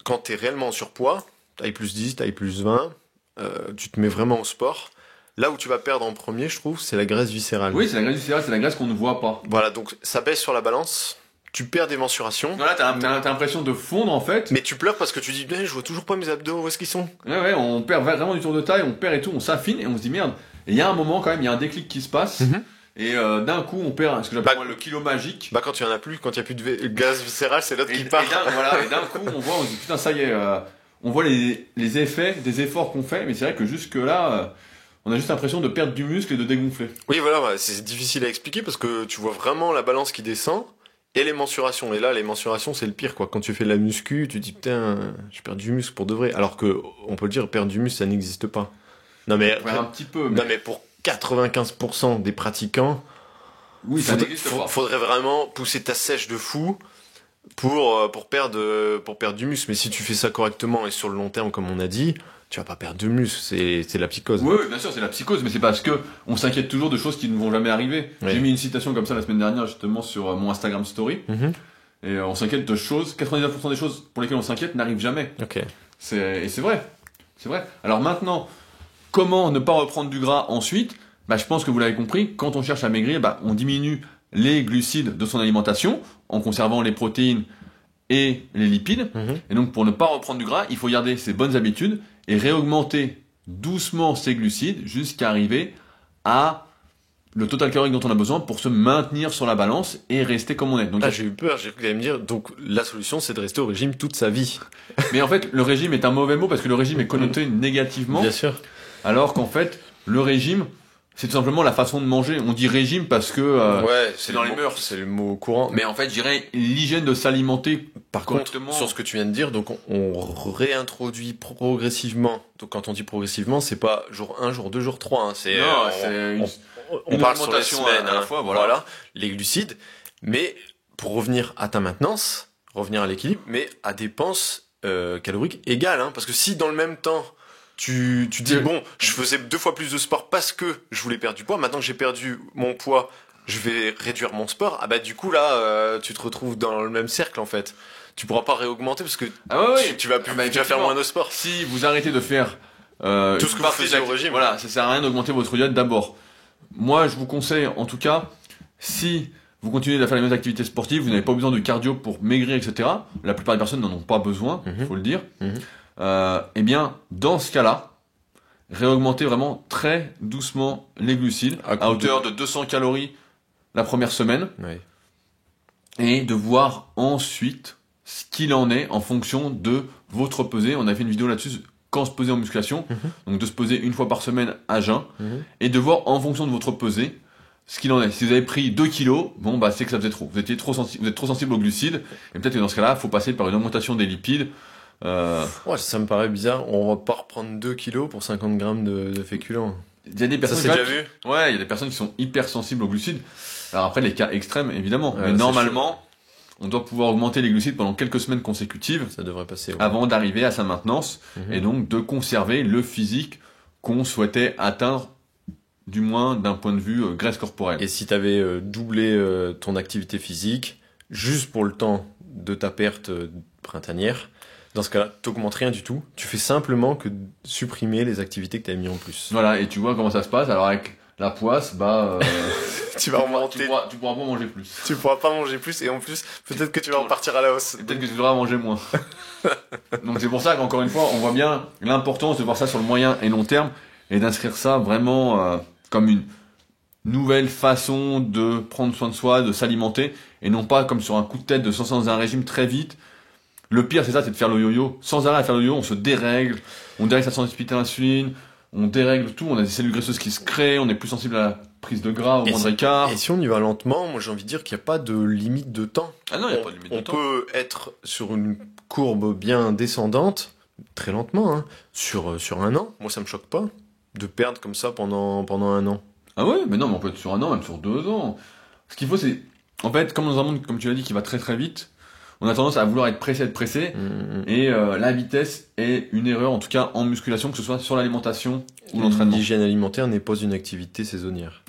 Speaker 2: quand t'es réellement en surpoids, taille plus 10, taille plus 20, tu te mets vraiment au sport. Là où tu vas perdre en premier, je trouve, c'est la graisse viscérale.
Speaker 1: Oui, c'est la graisse viscérale, c'est la graisse qu'on ne voit pas.
Speaker 2: Voilà, donc ça baisse sur la balance, tu perds des mensurations.
Speaker 1: Voilà, t'as l'impression de fondre en fait.
Speaker 2: Mais tu pleures parce que tu dis, je vois toujours pas mes abdos, où est-ce qu'ils sont?
Speaker 1: Ouais, on perd vraiment du tour de taille, on perd et tout, on s'affine et on se dit merde. Et il y a un moment quand même, il y a un déclic qui se passe. Et d'un coup, on perd ce que j'appelle moi le kilo magique.
Speaker 2: Bah quand il y en a plus, quand il y a plus de gaz viscéral, c'est l'autre qui part.
Speaker 1: Et d'un coup, on se dit putain, ça y est, on voit les effets des efforts qu'on fait, mais c'est vrai que jusque là, on a juste l'impression de perdre du muscle et de dégonfler.
Speaker 2: Oui, voilà, c'est difficile à expliquer parce que tu vois vraiment la balance qui descend et les mensurations. Et là, les mensurations, c'est le pire, quoi. Quand tu fais de la muscu, tu te dis putain, je perds du muscle pour de vrai. Alors que, on peut le dire, perdre du muscle, ça n'existe pas. Non mais,
Speaker 1: un petit peu.
Speaker 2: Non mais pour 95% des pratiquants,
Speaker 1: oui, ça n'existe pas.
Speaker 2: Faudrait vraiment pousser ta sèche de fou pour perdre du muscle. Mais si tu fais ça correctement et sur le long terme, comme on a dit, tu vas pas perdre de muscle, c'est la psychose.
Speaker 1: Oui, bien sûr, c'est la psychose, mais c'est parce que on s'inquiète toujours de choses qui ne vont jamais arriver.
Speaker 2: Oui.
Speaker 1: J'ai mis une citation comme ça la semaine dernière, justement, sur mon Instagram Story. Et on s'inquiète de choses, 99% des choses pour lesquelles on s'inquiète n'arrivent jamais.
Speaker 2: Ok.
Speaker 1: Et c'est vrai. C'est vrai. Alors maintenant, comment ne pas reprendre du gras ensuite? Bah, je pense que vous l'avez compris, quand on cherche à maigrir, bah, on diminue les glucides de son alimentation, en conservant les protéines et les lipides. Et donc, pour ne pas reprendre du gras, il faut garder ses bonnes habitudes et réaugmenter doucement ses glucides jusqu'à arriver à le total calorique dont on a besoin pour se maintenir sur la balance et rester comme on est. Donc,
Speaker 2: j'ai eu peur, j'ai cru que tu allais me dire, donc la solution c'est de rester au régime toute sa vie.
Speaker 1: Mais en fait, le régime est un mauvais mot parce que le régime est connoté négativement.
Speaker 2: Bien sûr.
Speaker 1: Alors qu'en fait, le régime, c'est tout simplement la façon de manger. On dit régime parce que
Speaker 2: ouais,
Speaker 1: c'est dans les mœurs.
Speaker 2: C'est le mot courant.
Speaker 1: Mais en fait, je dirais l'hygiène de s'alimenter correctement.
Speaker 2: Sur ce que tu viens de dire, donc on réintroduit progressivement. Donc quand on dit progressivement, c'est pas jour 1, jour 2, jour 3. Hein. C'est on parle sur la semaine,
Speaker 1: à la fois, voilà.
Speaker 2: Les glucides. Mais pour revenir à ta maintenance, revenir à l'équilibre, mais à dépenses caloriques égales. Hein. Parce que si dans le même temps, tu dis, bon, je faisais 2 fois plus de sport parce que je voulais perdre du poids, maintenant que j'ai perdu mon poids, je vais réduire mon sport, ah bah du coup là, tu te retrouves dans le même cercle en fait. Tu pourras pas réaugmenter parce que tu vas faire moins de sport.
Speaker 1: Si vous arrêtez de faire
Speaker 2: tout ce que vous faisiez au régime,
Speaker 1: voilà, ça sert à rien d'augmenter votre diète d'abord. Moi, je vous conseille, en tout cas, si vous continuez à faire les mêmes activités sportives, vous n'avez pas besoin de cardio pour maigrir, etc. La plupart des personnes n'en ont pas besoin, faut le dire. Eh bien, dans ce cas-là, réaugmenter vraiment très doucement les glucides à hauteur de 200 calories la première semaine.
Speaker 2: Oui.
Speaker 1: Et de voir ensuite ce qu'il en est en fonction de votre pesée. On a fait une vidéo là-dessus, quand se peser en musculation. Donc de se peser 1 fois par semaine à jeun. Et de voir en fonction de votre pesée ce qu'il en est. Si vous avez pris 2 kilos, bon bah c'est que ça faisait trop. Vous êtes trop sensible aux glucides. Et peut-être que dans ce cas-là, il faut passer par une augmentation des lipides.
Speaker 2: Ouais, ça me paraît bizarre. On va pas reprendre 2 kilos pour 50 grammes de féculents.
Speaker 1: Il y a des personnes
Speaker 2: ça, c'est déjà vu.
Speaker 1: Ouais, il y a des personnes qui sont hyper sensibles aux glucides. Alors après, les cas extrêmes, évidemment. Mais normalement, on doit pouvoir augmenter les glucides pendant quelques semaines consécutives.
Speaker 2: Ça devrait passer. Ouais.
Speaker 1: Avant d'arriver à sa maintenance. Et donc de conserver le physique qu'on souhaitait atteindre, du moins d'un point de vue graisse corporelle.
Speaker 2: Et si t'avais doublé ton activité physique, juste pour le temps de ta perte printanière, dans ce cas-là, t'augmentes rien du tout. Tu fais simplement que supprimer les activités que t'avais mis en plus.
Speaker 1: Voilà, et tu vois comment ça se passe. Alors avec la poisse, bah...
Speaker 2: tu vas remonter.
Speaker 1: Tu pourras pas manger plus.
Speaker 2: Tu pourras pas manger plus, et en plus, peut-être que tu vas repartir à la hausse.
Speaker 1: Peut-être que tu devras manger moins. Donc c'est pour ça qu'encore une fois, on voit bien l'importance de voir ça sur le moyen et long terme, et d'inscrire ça vraiment comme une nouvelle façon de prendre soin de soi, de s'alimenter, et non pas comme sur un coup de tête de se lancer dans un régime très vite. Le pire, c'est ça, c'est de faire le yo-yo. Sans arrêt à faire le yo-yo, on se dérègle, on dérègle sa sensibilité à l'insuline, on dérègle tout, on a des cellules graisseuses qui se créent, on est plus sensible à la prise de gras au moindre écart.
Speaker 2: Et si on y va lentement, moi j'ai envie de dire qu'il n'y a pas de limite de temps.
Speaker 1: Ah non, il n'y a pas de limite de temps.
Speaker 2: On peut être sur une courbe bien descendante, très lentement, hein, sur un an. Moi ça me choque pas de perdre comme ça pendant un an.
Speaker 1: Ah ouais, mais non, mais on peut être sur un an, même sur 2 ans. Ce qu'il faut, c'est... En fait, comme dans un monde, comme tu l'as dit, qui va très très vite, on a tendance à vouloir être pressé, et la vitesse est une erreur, en tout cas en musculation, que ce soit sur l'alimentation ou l'entraînement.
Speaker 2: L'hygiène alimentaire n'est pas une activité saisonnière.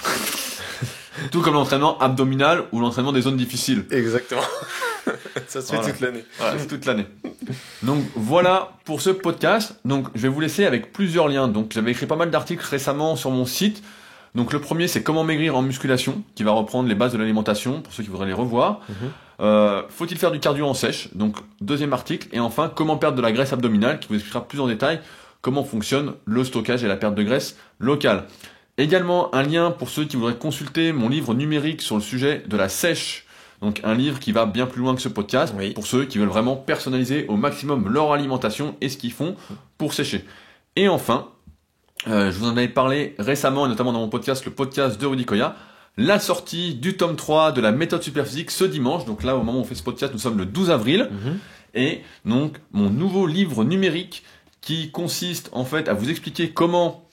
Speaker 1: Tout comme l'entraînement abdominal ou l'entraînement des zones difficiles.
Speaker 2: Exactement. Ça se fait
Speaker 1: Voilà.
Speaker 2: toute l'année.
Speaker 1: Voilà, c'est toute l'année. Donc voilà pour ce podcast. Donc je vais vous laisser avec plusieurs liens. Donc j'avais écrit pas mal d'articles récemment sur mon site. Donc le premier, c'est comment maigrir en musculation, qui va reprendre les bases de l'alimentation pour ceux qui voudraient les revoir. Faut-il faire du cardio en sèche? Donc deuxième article. Et enfin, comment perdre de la graisse abdominale, qui vous expliquera plus en détail comment fonctionne le stockage et la perte de graisse locale. Également un lien pour ceux qui voudraient consulter mon livre numérique sur le sujet de la sèche. Donc un livre qui va bien plus loin que ce podcast,
Speaker 2: Oui.
Speaker 1: pour ceux qui veulent vraiment personnaliser au maximum leur alimentation et ce qu'ils font pour sécher. Et enfin, je vous en avais parlé récemment, et notamment dans mon podcast, le podcast de Rudy Koya, la sortie du tome 3 de la méthode Superphysique ce dimanche. Donc là, au moment où on fait ce podcast, nous sommes le 12 avril. Et donc, mon nouveau livre numérique qui consiste en fait à vous expliquer comment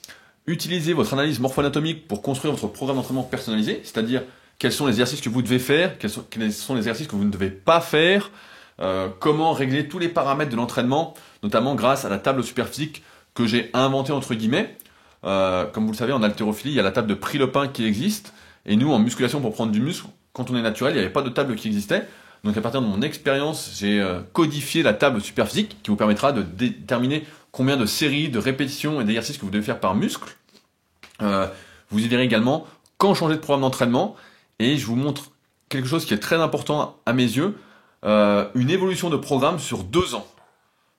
Speaker 1: utiliser votre analyse morpho-anatomique pour construire votre programme d'entraînement personnalisé, c'est-à-dire quels sont les exercices que vous devez faire, quels sont les exercices que vous ne devez pas faire, comment régler tous les paramètres de l'entraînement, notamment grâce à la table Superphysique que j'ai inventée entre guillemets. Comme vous le savez, en haltérophilie, il y a la table de Prix-Lepin qui existe, et nous, en musculation, pour prendre du muscle, quand on est naturel, il n'y avait pas de table qui existait. Donc à partir de mon expérience, j'ai codifié la table Superphysique qui vous permettra de déterminer combien de séries, de répétitions et d'exercices que vous devez faire par muscle. Vous y verrez également quand changer de programme d'entraînement, et je vous montre quelque chose qui est très important à mes yeux, une évolution de programme sur 2 ans.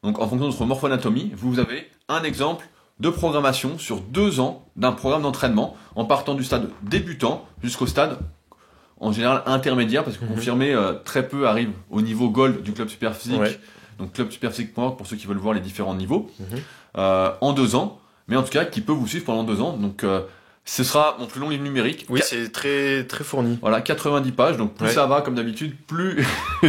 Speaker 1: Donc en fonction de votre morpho-anatomie, vous avez un exemple de programmation sur 2 ans d'un programme d'entraînement, en partant du stade débutant jusqu'au stade en général intermédiaire, parce que confirmé, très peu arrivent au niveau gold du club Superphysique.
Speaker 2: Ouais.
Speaker 1: Donc clubsuperphysique.org pour ceux qui veulent voir les différents niveaux, en 2 ans, mais en tout cas qui peut vous suivre pendant 2 ans. Donc ce sera mon plus long livre numérique.
Speaker 2: Oui, c'est très très fourni.
Speaker 1: Voilà, 90 pages, donc plus
Speaker 2: Ouais.
Speaker 1: ça va comme d'habitude, plus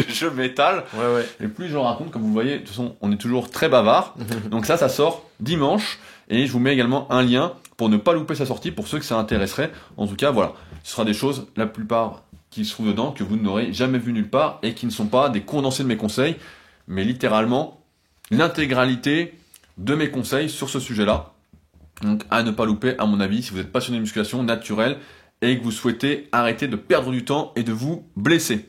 Speaker 1: je m'étale,
Speaker 2: Ouais.
Speaker 1: et plus j'en raconte. Comme vous voyez, de toute façon, on est toujours très bavard. Donc ça sort dimanche, et je vous mets également un lien pour ne pas louper sa sortie pour ceux que ça intéresserait. En tout cas, voilà, ce sera des choses, la plupart qui se trouvent dedans, que vous n'aurez jamais vu nulle part, et qui ne sont pas des condensés de mes conseils, mais littéralement l'intégralité de mes conseils sur ce sujet-là. Donc à ne pas louper, à mon avis, si vous êtes passionné de musculation naturelle et que vous souhaitez arrêter de perdre du temps et de vous blesser.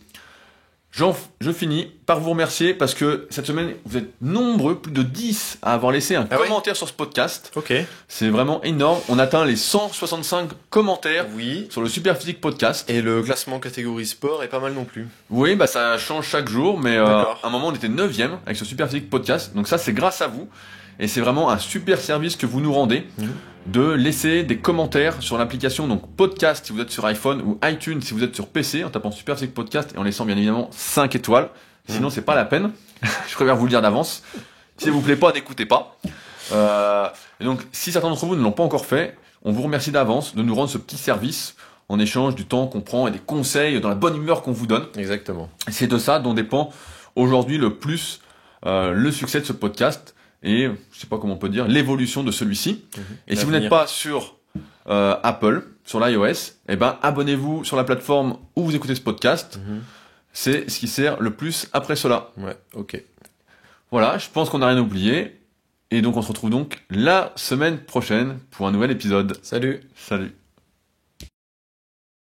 Speaker 1: Je finis par vous remercier parce que cette semaine, vous êtes nombreux, plus de 10 à avoir laissé un commentaire sur ce podcast.
Speaker 2: Ok.
Speaker 1: C'est vraiment énorme. On atteint les 165 commentaires
Speaker 2: Oui.
Speaker 1: sur le Superphysique Podcast.
Speaker 2: Et le classement catégorie sport est pas mal non plus.
Speaker 1: Oui, bah ça change chaque jour, mais
Speaker 2: D'accord.
Speaker 1: à un moment on était 9e avec ce Superphysique Podcast. Donc ça c'est grâce à vous. Et c'est vraiment un super service que vous nous rendez de laisser des commentaires sur l'application donc podcast si vous êtes sur iPhone ou iTunes si vous êtes sur PC en tapant Superphysique Podcast et en laissant bien évidemment 5 étoiles. Sinon c'est pas la peine. Je préfère vous le dire d'avance. Si ça vous plaît pas, n'écoutez pas. Et donc si certains d'entre vous ne l'ont pas encore fait, on vous remercie d'avance de nous rendre ce petit service en échange du temps qu'on prend et des conseils dans la bonne humeur qu'on vous donne.
Speaker 2: Exactement.
Speaker 1: Et c'est de ça dont dépend aujourd'hui le plus le succès de ce podcast et, je sais pas comment on peut dire, l'évolution de celui-ci. Et si vous n'êtes pas sur Apple, sur l'iOS, eh ben, abonnez-vous sur la plateforme où vous écoutez ce podcast. C'est ce qui sert le plus après cela.
Speaker 2: Ouais, ok.
Speaker 1: Voilà, je pense qu'on n'a rien oublié. Et donc on se retrouve donc la semaine prochaine pour un nouvel épisode.
Speaker 2: Salut.
Speaker 1: Salut.